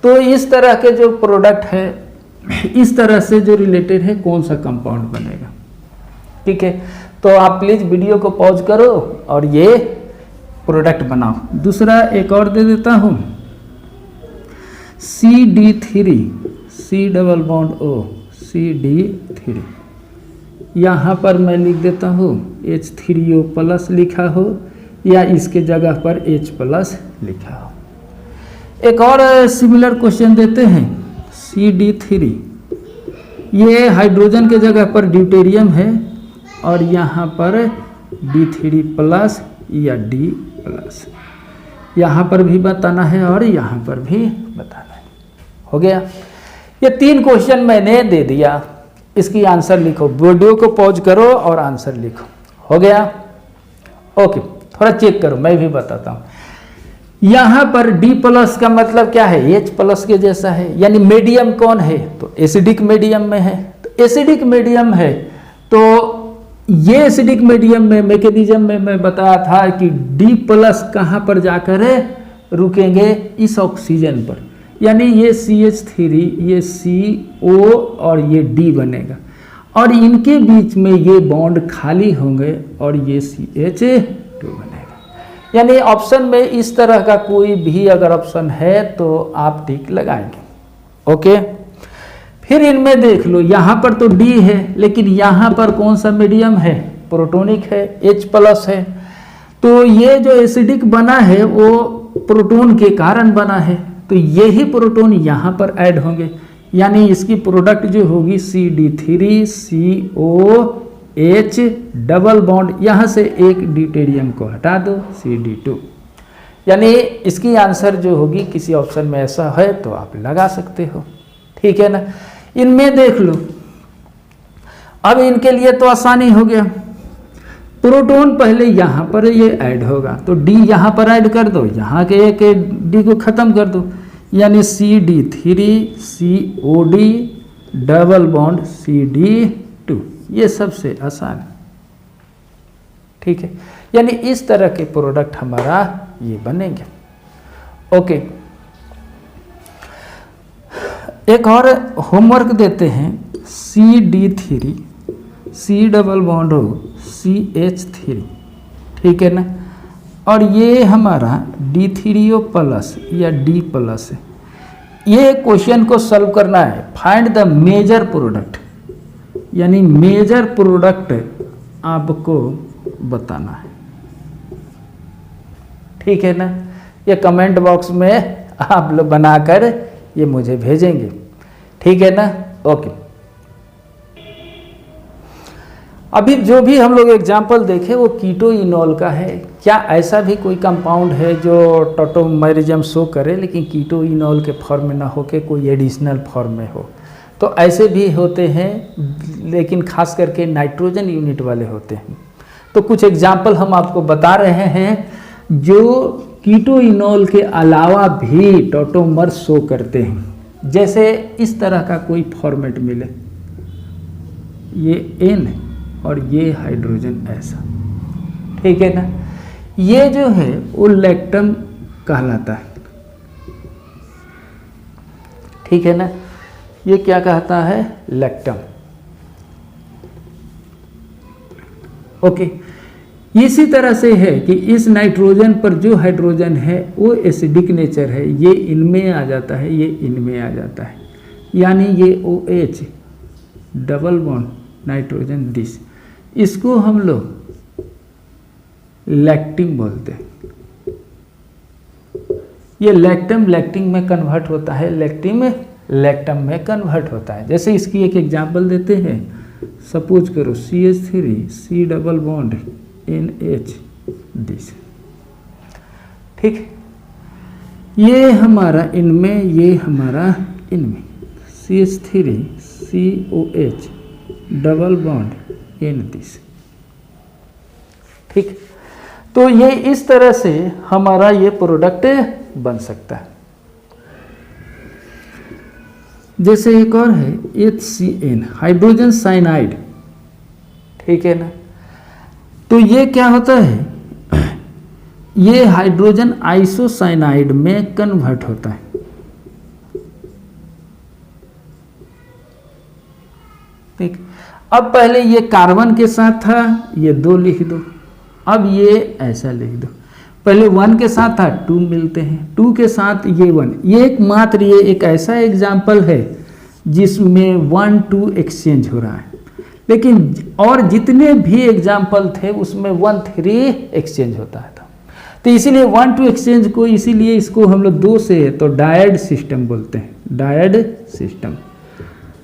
तो इस तरह के जो प्रोडक्ट है, इस तरह से जो रिलेटेड है कौन सा कंपाउंड बनेगा, ठीक है। तो आप प्लीज वीडियो को पॉज करो और ये प्रोडक्ट बनाओ। दूसरा एक और दे देता हूं, CD3 C+O CD3, यहाँ पर मैं लिख देता हूँ H3O+ लिखा हो या इसके जगह पर H+ लिखा हो। एक और सिमिलर क्वेश्चन देते हैं, CD3, ये हाइड्रोजन के जगह पर ड्यूटेरियम है और यहाँ पर D3+ या D+, यहाँ पर भी बताना है और यहाँ पर भी बताना है। हो गया। ये 3 क्वेश्चन मैंने दे दिया, इसकी आंसर लिखो। वीडियो को पॉज करो और आंसर लिखो। हो गया। ओके, थोड़ा चेक करो, मैं भी बताता हूँ। यहाँ पर D+ का मतलब क्या है, H+ के जैसा है, यानी मीडियम कौन है, तो एसिडिक मीडियम में है। तो एसिडिक मीडियम है तो ये एसिडिक मीडियम में मैकेनिज्म में मैं बताया था कि D+ कहाँ पर जाकर रुकेंगे, इस ऑक्सीजन पर, यानी ये CH3, ये CO और ये D बनेगा और इनके बीच में ये बॉन्ड खाली होंगे और ये CH2 बनेगा। यानी ऑप्शन में इस तरह का कोई भी अगर ऑप्शन है तो आप टिक लगाएंगे। ओके, फिर इनमें देख लो, यहाँ पर तो D है लेकिन यहाँ पर कौन सा मीडियम है, प्रोटोनिक है, H+ है। तो ये जो एसिडिक बना है वो प्रोटोन के कारण बना है, तो यही प्रोटोन यहाँ पर ऐड होंगे, यानी इसकी प्रोडक्ट जो होगी CD3 COH डबल बॉन्ड, यहाँ से एक ड्यूटेरियम को हटा दो CD2, यानी इसकी आंसर जो होगी किसी ऑप्शन में ऐसा है तो आप लगा सकते हो, ठीक है ना। इनमें देख लो, अब इनके लिए तो आसानी हो गया, प्रोटॉन पहले यहाँ पर ये ऐड होगा तो D यहाँ पर ऐड कर दो, यहाँ के एक D को ख़त्म कर दो, यानी CD3 COD double bond CD2, ये सबसे आसान है, ठीक है। यानी इस तरह के प्रोडक्ट हमारा ये बनेंगे। ओके, एक और होमवर्क देते हैं, CD3 C डबल बॉन्ड हो CH3, ठीक है ना, और ये हमारा D3O+ या D+ है। ये क्वेश्चन को सॉल्व करना है, फाइंड द मेजर प्रोडक्ट, यानी मेजर प्रोडक्ट आपको बताना है, ठीक है ना। ये कमेंट बॉक्स में आप लोग बनाकर ये मुझे भेजेंगे, ठीक है ना। ओके, अभी जो भी हम लोग एग्जाम्पल देखे वो कीटोइनॉल का है। क्या ऐसा भी कोई कंपाउंड है जो टॉटोमेरिज्म शो करे लेकिन कीटोइनॉल के फॉर्म में ना होके कोई एडिशनल फॉर्म में हो? तो ऐसे भी होते हैं, लेकिन खास करके नाइट्रोजन यूनिट वाले होते हैं। तो कुछ एग्जाम्पल हम आपको बता रहे हैं जो कीटोइनॉल के अलावा भी टॉटोमर शो करते हैं। जैसे इस तरह का कोई फॉर्मेट मिले, ये N और ये हाइड्रोजन ऐसा, ठीक है ना। ये जो है वो लैक्टम कहलाता है, ठीक है ना। ये क्या कहता है, लैक्टम। ओके, इसी तरह से है कि इस नाइट्रोजन पर जो हाइड्रोजन है वो एसिडिक नेचर है, ये इनमें आ जाता है, ये इनमें आ जाता है, यानी ये OH double bond nitrogen this, इसको हम लोग लैक्टिन बोलते हैं, ये लैक्टम लैक्टिन में कन्वर्ट होता है, लैक्टिन लैक्टम में कन्वर्ट होता है। जैसे इसकी एक एग्जांपल देते हैं, सपोज करो CH3 C double bond NH this, ठीक, ये हमारा इनमें, ये हमारा इनमें, CH3 COH double bond N this, ठीक। तो ये इस तरह से हमारा ये प्रोडक्ट बन सकता है। जैसे एक और है HCN हाइड्रोजन साइनाइड, ठीक है ना। तो ये क्या होता है, ये हाइड्रोजन आइसोसाइनाइड में कन्वर्ट होता है, ठीक। अब पहले ये कार्बन के साथ था, ये 2 लिख दो, अब ये ऐसा लिख दो, पहले 1 के साथ था 2 मिलते हैं, 2 के साथ ये 1, ये एकमात्र ये एक ऐसा एग्जाम्पल है जिसमें 1-2 एक्सचेंज हो रहा है, लेकिन और जितने भी एग्जाम्पल थे उसमें 1-3 एक्सचेंज होता था। तो इसीलिए 1-2 एक्सचेंज को, इसीलिए इसको हम लोग 2 से तो डायड सिस्टम बोलते हैं, डायड सिस्टम।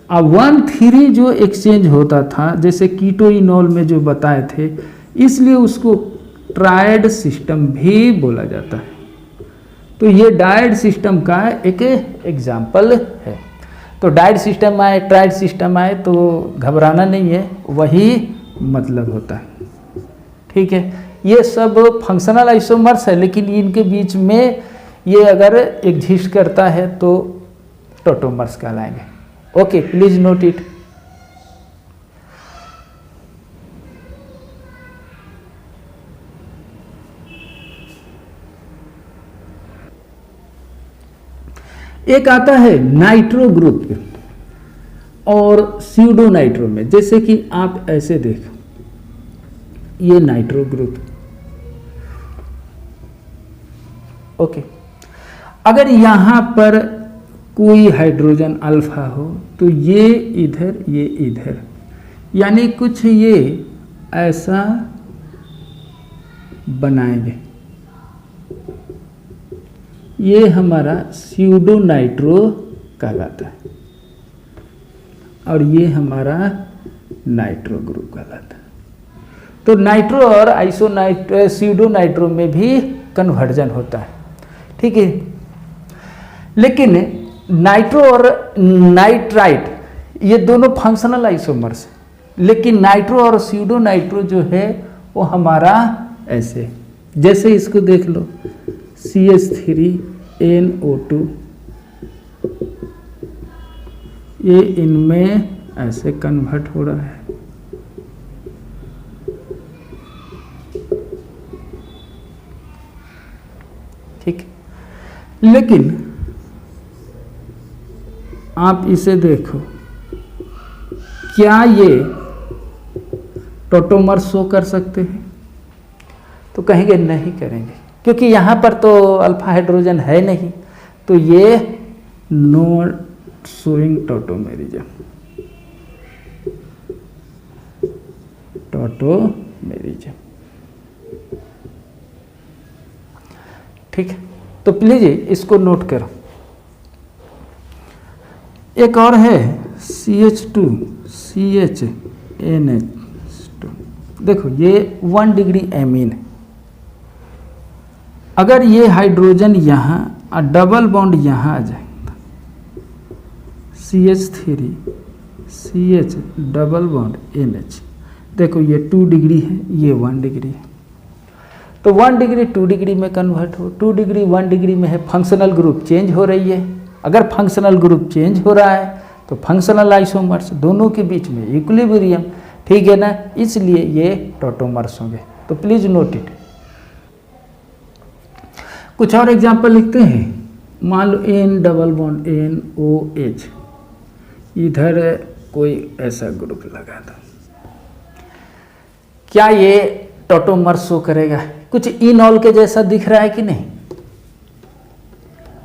अब 1-3 जो एक्सचेंज होता था, जैसे कीटोइनॉल में जो बताए थे, इसलिए उसको ट्रायड सिस्टम भी बोला जाता है। तो ये डायड सिस्टम का एक एग्जाम्पल है। तो डायड सिस्टम आए, ट्रायड सिस्टम आए तो घबराना नहीं है, वही मतलब होता है, ठीक है। ये सब फंक्शनल आइसोमर्स है, लेकिन इनके बीच में ये अगर एग्जिस्ट करता है तो टोटोमर्स कहलाएंगे। Okay, please note it. एक आता है नाइट्रो ग्रुप और स्यूडो नाइट्रो में, जैसे कि आप ऐसे देखो, ये नाइट्रो ग्रुप, ओके। अगर यहां पर कोई हाइड्रोजन अल्फा हो तो ये इधर, ये इधर, यानी कुछ ये ऐसा बनाएंगे, ये हमारा स्यूडो नाइट्रो कहलाता है और ये हमारा नाइट्रो ग्रुप कहलाता है। तो नाइट्रो और स्यूडो नाइट्रो में भी कन्वर्जन होता है, ठीक है। लेकिन नाइट्रो और नाइट्राइट ये दोनों फंक्शनल आइसोमर्स, लेकिन नाइट्रो और स्यूडो नाइट्रो जो है वो हमारा ऐसे, जैसे इसको देख लो, CH3NO2, ये इनमें ऐसे कन्वर्ट हो रहा है, ठीक। लेकिन आप इसे देखो, क्या ये टोटोमर शो कर सकते हैं? तो कहेंगे नहीं करेंगे, क्योंकि यहाँ पर तो अल्फा हाइड्रोजन है नहीं, तो ये नॉट शोइंग टोटोमेरिज्म, टोटोमेरिज्म, ठीक। तो प्लीज इसको नोट करो। एक और है CH2 CHNH2, देखो ये 1 डिग्री एमीन है। अगर ये हाइड्रोजन यहाँ और डबल बॉन्ड यहाँ आ जाए, CH3 CH double bond NH, देखो ये 2 डिग्री है, ये 1 डिग्री है, तो 1 डिग्री 2 डिग्री में कन्वर्ट हो, 2 डिग्री 1 डिग्री में है, फंक्शनल ग्रुप चेंज हो रही है। अगर फंक्शनल ग्रुप चेंज हो रहा है तो फंक्शनल आइसोमर्स दोनों के बीच में इक्विलिब्रियम, ठीक है ना, इसलिए ये टोटोमर्स होंगे। तो प्लीज नोट इट। कुछ और एग्जांपल लिखते हैं, मान लो N डबल बॉन्ड NOH, इधर कोई ऐसा ग्रुप लगा दो, क्या ये टोटोमर्स शो करेगा? कुछ इनॉल के जैसा दिख रहा है कि नहीं?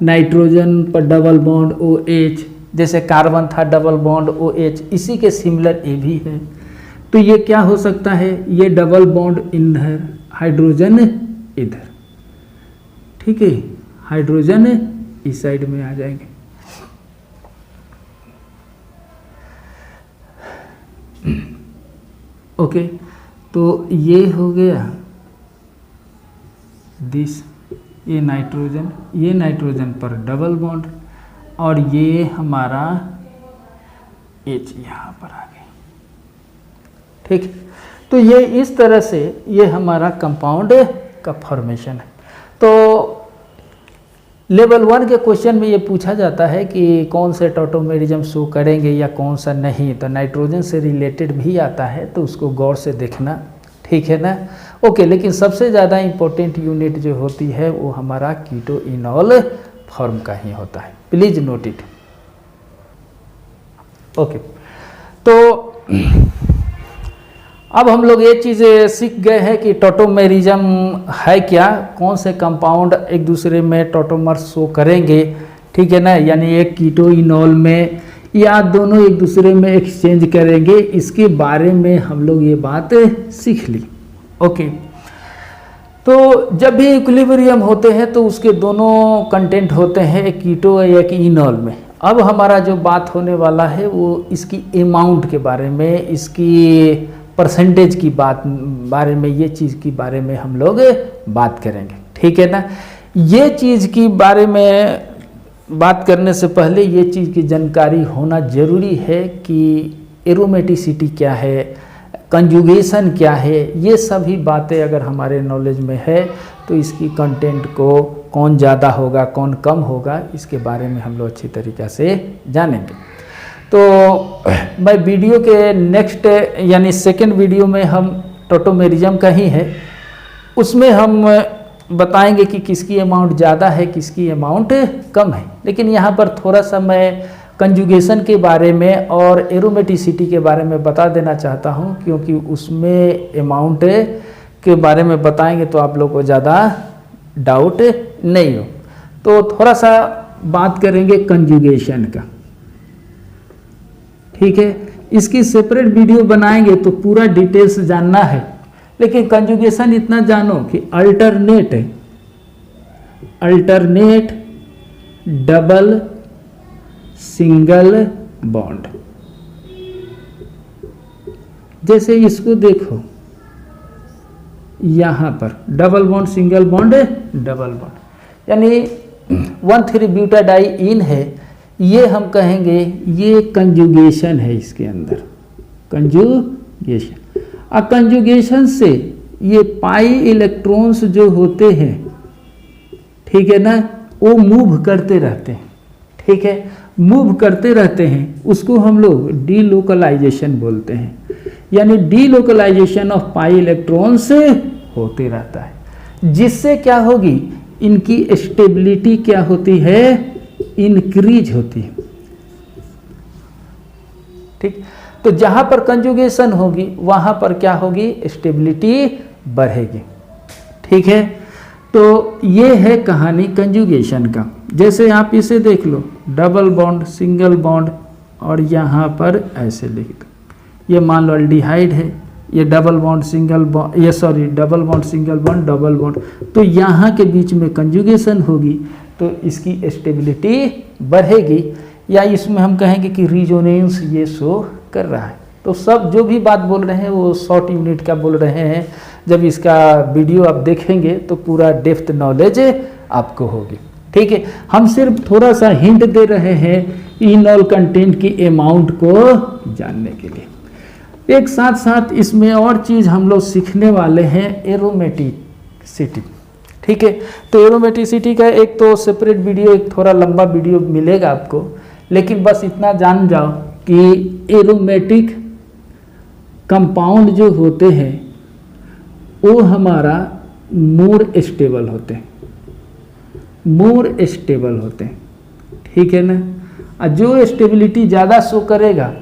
नाइट्रोजन पर डबल बॉन्ड OH, जैसे कार्बन था डबल बॉन्ड OH, इसी के सिमिलर ये भी है। तो ये क्या हो सकता है, ये डबल बॉन्ड इधर, हाइड्रोजन इधर, ठीक है, हाइड्रोजन इस साइड में आ जाएंगे। ओके, तो ये हो गया दिस, ये नाइट्रोजन पर डबल बॉन्ड, और ये हमारा H यहाँ पर आ गई। ठीक, तो ये इस तरह से ये हमारा कंपाउंड का फॉर्मेशन है। तो लेवल 1 के क्वेश्चन में ये पूछा जाता है कि कौन से टॉटोमेरिज्म शो करेंगे या कौन सा नहीं, तो नाइट्रोजन से रिलेटेड भी आता है, तो उसको गौर से देखना, ठीक है ना। ओके, लेकिन सबसे ज़्यादा इम्पोर्टेंट यूनिट जो होती है वो हमारा कीटोइनॉल फॉर्म का ही होता है, प्लीज नोट इट। ओके, तो अब हम लोग ये चीज़ें सीख गए हैं कि टॉटोमेरिज्म है क्या, कौन से कंपाउंड एक दूसरे में टॉटोमर्स शो करेंगे, ठीक है ना, यानी एक कीटोइनॉल में या दोनों एक दूसरे में एक्सचेंज करेंगे, इसके बारे में हम लोग ये बात सीख ली। ओके, तो जब भी इक्विलिब्रियम होते हैं तो उसके दोनों कंटेंट होते हैं, एक कीटो या एक इनॉल में। अब हमारा जो बात होने वाला है वो इसकी अमाउंट के बारे में, इसकी परसेंटेज की बारे में, ये चीज़ की बारे में हम लोग बात करेंगे, ठीक है ना। ये चीज़ की बारे में बात करने से पहले ये चीज़ की जानकारी होना ज़रूरी है कि एरोमेटिसिटी क्या है, कंजुगेशन क्या है, ये सभी बातें अगर हमारे नॉलेज में है तो इसकी कंटेंट को कौन ज़्यादा होगा कौन कम होगा, इसके बारे में हम लोग अच्छी तरीक़े से जानेंगे। तो मैं वीडियो के नेक्स्ट यानी सेकंड वीडियो में हम टॉटोमेरिज्म का ही है, उसमें हम बताएंगे कि किसकी अमाउंट ज़्यादा है किसकी अमाउंट कम है। लेकिन यहाँ पर थोड़ा सा मैं कंजुगेशन के बारे में और एरोमेटिसिटी के बारे में बता देना चाहता हूँ, क्योंकि उसमें अमाउंट के बारे में बताएंगे तो आप लोग को ज़्यादा डाउट नहीं हो। तो थोड़ा सा बात करेंगे कंजुगेशन का, ठीक है। इसकी सेपरेट वीडियो बनाएंगे तो पूरा डिटेल्स जानना है, लेकिन कंजुगेशन इतना जानो कि अल्टरनेट डबल सिंगल बॉन्ड, जैसे इसको देखो यहाँ पर double bond single bond double bond, यानी 1,3-ब्यूटाडाइइन है, ये हम कहेंगे ये कंजुगेशन है, इसके अंदर कंजुगेशन। और कंजुगेशन से ये पाई इलेक्ट्रॉन्स जो होते हैं, ठीक है ना, वो मूव करते रहते हैं, ठीक है, मूव करते रहते हैं, उसको हम लोग डीलोकलाइजेशन बोलते हैं। यानी डीलोकलाइजेशन ऑफ पाई इलेक्ट्रॉन्स होते रहता है, जिससे क्या होगी, इनकी स्टेबिलिटी क्या होती है, इंक्रीज होती है, ठीक। तो जहां पर कंजुगेशन होगी वहां पर क्या होगी, स्टेबिलिटी बढ़ेगी, ठीक है। तो ये है कहानी कंजुगेशन का। जैसे आप इसे देख लो, डबल बॉन्ड सिंगल बॉन्ड, और यहाँ पर ऐसे लिख दो, ये मान लो एल्डिहाइड है, ये डबल बॉन्ड सिंगल बॉन्ड, ये sorry double bond single bond double bond, तो यहाँ के बीच में कंजुगेशन होगी तो इसकी स्टेबिलिटी बढ़ेगी, या इसमें हम कहेंगे कि रिजोनेंस ये शो कर रहा है। तो सब जो भी बात बोल रहे हैं वो शॉर्ट यूनिट का बोल रहे हैं, जब इसका वीडियो आप देखेंगे तो पूरा डेप्थ नॉलेज आपको होगी, ठीक है। हम सिर्फ थोड़ा सा हिंट दे रहे हैं इनॉल कंटेंट की अमाउंट को जानने के लिए। एक साथ साथ इसमें और चीज़ हम लोग सीखने वाले हैं, एरोमेटिसिटी, ठीक है। तो एरोमेटिसिटी का एक तो सेपरेट वीडियो, एक थोड़ा लंबा वीडियो मिलेगा आपको, लेकिन बस इतना जान जाओ कि एरोमेटिक कंपाउंड जो होते हैं वो हमारा मोर स्टेबल होते हैं, ठीक है ना। और जो स्टेबिलिटी ज़्यादा शो करेगा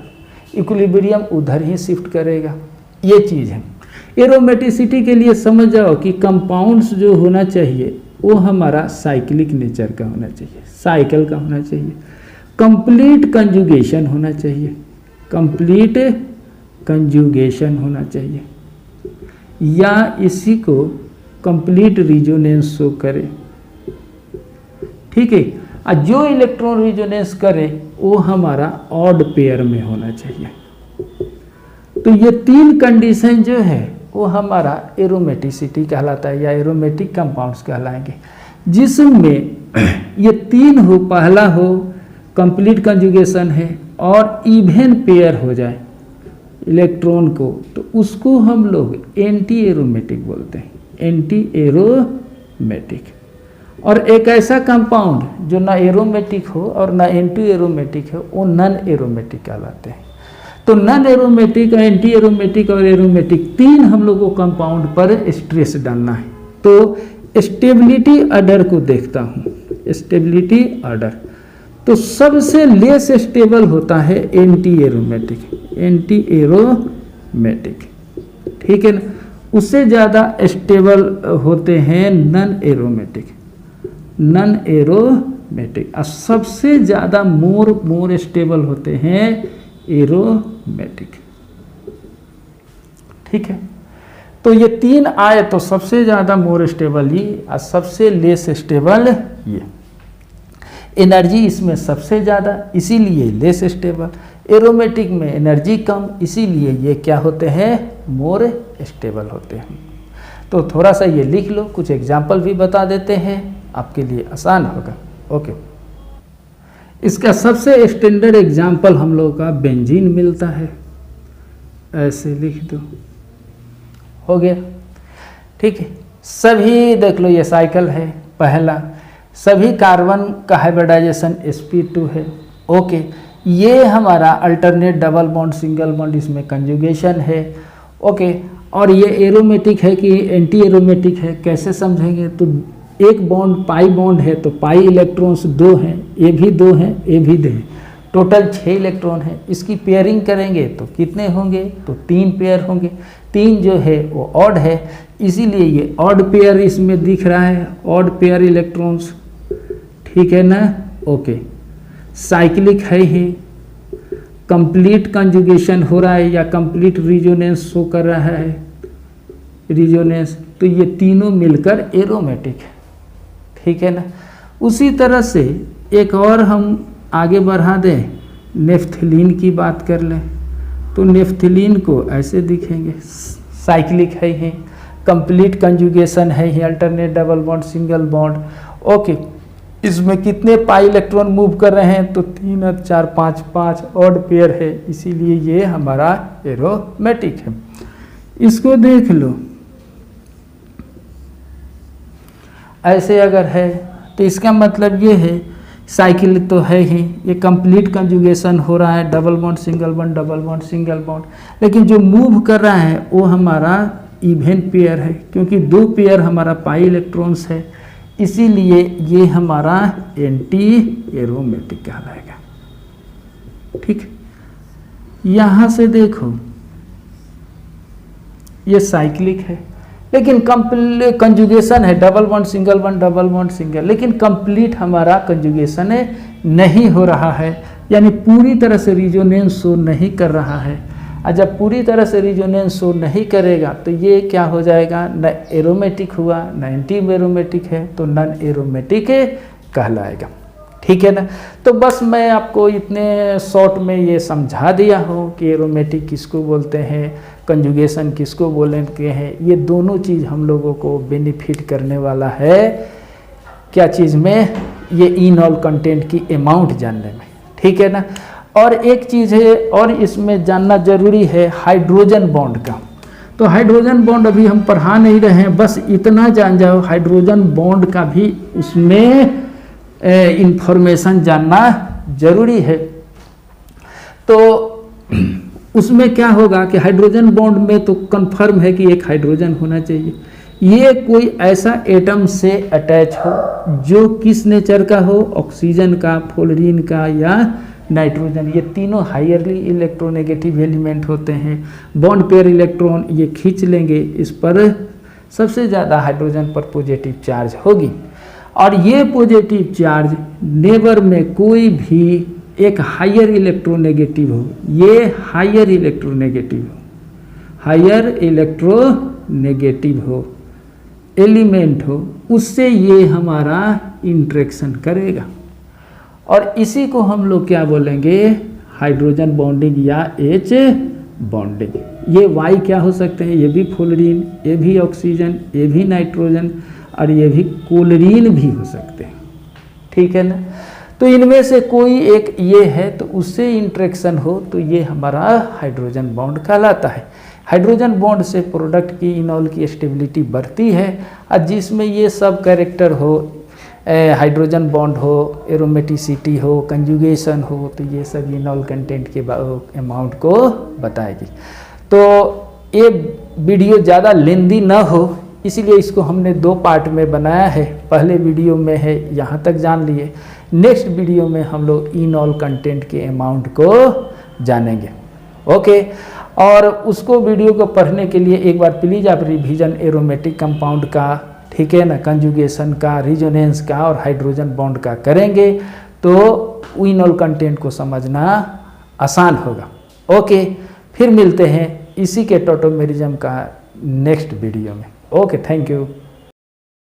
इक्विलिब्रियम उधर ही शिफ्ट करेगा, ये चीज़ है। एरोमेटिसिटी के लिए समझ जाओ कि कंपाउंड्स जो होना चाहिए वो हमारा साइक्लिक नेचर का होना चाहिए, साइकिल का होना चाहिए, कंप्लीट कंजुगेशन होना चाहिए, कंप्लीट कंजुगेशन होना चाहिए, या इसी को कंप्लीट रिजोनेंस शो करे, ठीक है। और जो इलेक्ट्रॉन रिजोनेंस करे वो हमारा ऑड पेयर में होना चाहिए। तो ये 3 कंडीशन जो है वो हमारा एरोमेटिसिटी कहलाता है या एरोमेटिक कंपाउंड्स कहलाएंगे, जिसमें ये 3 हो, पहला हो कंप्लीट कंजुगेशन है और इवन पेयर हो जाए इलेक्ट्रॉन को, तो उसको हम लोग एंटी एरोमेटिक बोलते हैं, एंटी एरोमेटिक। और एक ऐसा कंपाउंड जो ना एरोमेटिक हो और ना एंटी एरोमेटिक हो, वो नॉन एरोमेटिक कहलाते हैं। तो नॉन एरोमेटिक, एंटी एरोमेटिक और एरोमेटिक 3 हम लोग को कंपाउंड पर स्ट्रेस डालना है। तो स्टेबिलिटी ऑर्डर को देखता हूँ, स्टेबिलिटी ऑर्डर तो सबसे लेस स्टेबल होता है एंटी एरोमेटिक, एंटी एरोमेटिक, ठीक है ना। उससे ज़्यादा स्टेबल होते हैं नॉन एरोमेटिक, नॉन एरोमेटिक। और सबसे ज़्यादा मोर स्टेबल होते हैं एरोमेटिक, ठीक है। तो ये 3 आए तो सबसे ज़्यादा मोर स्टेबल ये और सबसे लेस स्टेबल ये। एनर्जी इसमें सबसे ज़्यादा इसीलिए लेस स्टेबल, एरोमेटिक में एनर्जी कम इसीलिए ये क्या होते हैं, मोर स्टेबल होते हैं। तो थोड़ा सा ये लिख लो, कुछ एग्जाम्पल भी बता देते हैं, आपके लिए आसान होगा। ओके, इसका सबसे स्टैंडर्ड एग्जाम्पल हम लोगों का बेंजीन मिलता है, ऐसे लिख दो, हो गया, ठीक है। सभी देख लो ये साइकिल है, पहला सभी कार्बन का हाइब्रिडाइजेशन sp2 है, ओके। ये हमारा alternate double bond single bond, इसमें कंजुगेशन है, ओके। और ये एरोमेटिक है कि एंटी एरोमेटिक है, कैसे समझेंगे, तो एक बॉन्ड पाई बॉन्ड है तो पाई इलेक्ट्रॉन्स 2 हैं, ए भी 2 हैं, ए भी 2 हैं, टोटल 6 इलेक्ट्रॉन है। इसकी पेयरिंग करेंगे तो कितने होंगे, तो 3 पेयर होंगे। 3 जो है वो ऑड है, इसीलिए ये ऑड पेयर इसमें दिख रहा है, ऑड पेयर इलेक्ट्रॉन्स, ठीक है ना, ओके। साइक्लिक है ही, कंप्लीट कंजुगेशन हो रहा है या कंप्लीट रिजोनेंस शो कर रहा है, रिजोनेंस, तो ये तीनों मिलकर एरोमेटिक है, ठीक है ना। उसी तरह से एक और हम आगे बढ़ा दें, नेफ्थलीन की बात कर लें, तो नेफ्थलीन को ऐसे दिखेंगे, साइक्लिक है ही, कंप्लीट कंजुगेशन है ही, alternate double bond single bond, okay. इसमें कितने पाई इलेक्ट्रॉन मूव कर रहे हैं, तो 3 4 5 5 ऑड पेयर है, इसीलिए ये हमारा एरोमेटिक है। इसको देख लो, ऐसे अगर है तो इसका मतलब ये है साइकिल तो है ही, ये कंप्लीट कंजुगेशन हो रहा है, double bond single bond, double bond single bond, लेकिन जो मूव कर रहा है वो हमारा इवन पेयर है, क्योंकि 2 पेयर हमारा पाई इलेक्ट्रॉन्स है, इसीलिए ये हमारा एंटी एरोमेटिक कहलाएगा, ठीक। यहाँ से देखो ये साइक्लिक है, लेकिन कंजुगेशन है, double bond single bond, double bond single, लेकिन कंप्लीट हमारा कंजुगेशन नहीं हो रहा है, यानी पूरी तरह से रिजोनेंस शो नहीं कर रहा है। और जब पूरी तरह से रिजोनेंस शो नहीं करेगा तो ये क्या हो जाएगा, न एरोमेटिक हुआ, न एंटी एरोमेटिक है, तो नॉन एरोमेटिक कहलाएगा, ठीक है ना। तो बस मैं आपको इतने शॉर्ट में ये समझा दिया हूँ कि एरोमेटिक किसको बोलते हैं, कंजुगेशन किसको बोलते हैं। ये दोनों चीज़ हम लोगों को बेनिफिट करने वाला है, क्या चीज़ में, ये इनऑल कंटेंट की अमाउंट जानने में, ठीक है ना। और एक चीज़ है और इसमें जानना जरूरी है, हाइड्रोजन बॉन्ड का। तो हाइड्रोजन बॉन्ड अभी हम पढ़ा नहीं रहे हैं, बस इतना जान जाओ, हाइड्रोजन बॉन्ड का भी उसमें इंफॉर्मेशन जानना जरूरी है। तो उसमें क्या होगा कि हाइड्रोजन बॉन्ड में तो कंफर्म है कि एक हाइड्रोजन होना चाहिए, ये कोई ऐसा एटम से अटैच हो जो किस नेचर का हो, ऑक्सीजन का, फ्लोरीन का या नाइट्रोजन, ये तीनों हायरली इलेक्ट्रोनेगेटिव एलिमेंट होते हैं। बॉन्ड पेयर इलेक्ट्रॉन ये खींच लेंगे, इस पर सबसे ज़्यादा हाइड्रोजन पर पॉजिटिव चार्ज होगी, और ये पॉजिटिव चार्ज नेबर में कोई भी एक हायर इलेक्ट्रोनेगेटिव हो, ये हायर इलेक्ट्रोनेगेटिव हो, हायर इलेक्ट्रोनेगेटिव हो, एलिमेंट हो उससे ये हमारा इंटरेक्शन करेगा, और इसी को हम लोग क्या बोलेंगे, हाइड्रोजन बॉन्डिंग या H बॉन्डिंग। ये Y क्या हो सकते हैं, ये भी फ्लोरीन, ये भी ऑक्सीजन, ये भी नाइट्रोजन, और ये भी क्लोरीन भी हो सकते हैं, ठीक है ना। तो इनमें से कोई एक ये है तो उससे इंटरेक्शन हो तो ये हमारा हाइड्रोजन बॉन्ड कहलाता है। हाइड्रोजन बॉन्ड से प्रोडक्ट की इनॉल की स्टेबिलिटी बढ़ती है, और जिसमें ये सब कैरेक्टर हो, हाइड्रोजन बॉन्ड हो, एरोमेटिसिटी हो, कंजुगेशन हो, तो ये सब इनॉल कंटेंट के अमाउंट को बताएगी। तो ये वीडियो ज़्यादा लेंदी ना हो इसीलिए इसको हमने 2 पार्ट में बनाया है। पहले वीडियो में है यहाँ तक जान लिए, नेक्स्ट वीडियो में हम लोग इनॉल कंटेंट के अमाउंट को जानेंगे। ओके, और उसको वीडियो को पढ़ने के लिए एक बार प्लीज़ आप रिवीजन एरोमेटिक कंपाउंड का, ठीक है ना, कंजुगेशन का, रिजोनेंस का और हाइड्रोजन बॉन्ड का करेंगे तो इनॉल कंटेंट को समझना आसान होगा। ओके, फिर मिलते हैं इसी के टॉटोमेरिज्म का नेक्स्ट वीडियो में। Okay, thank you.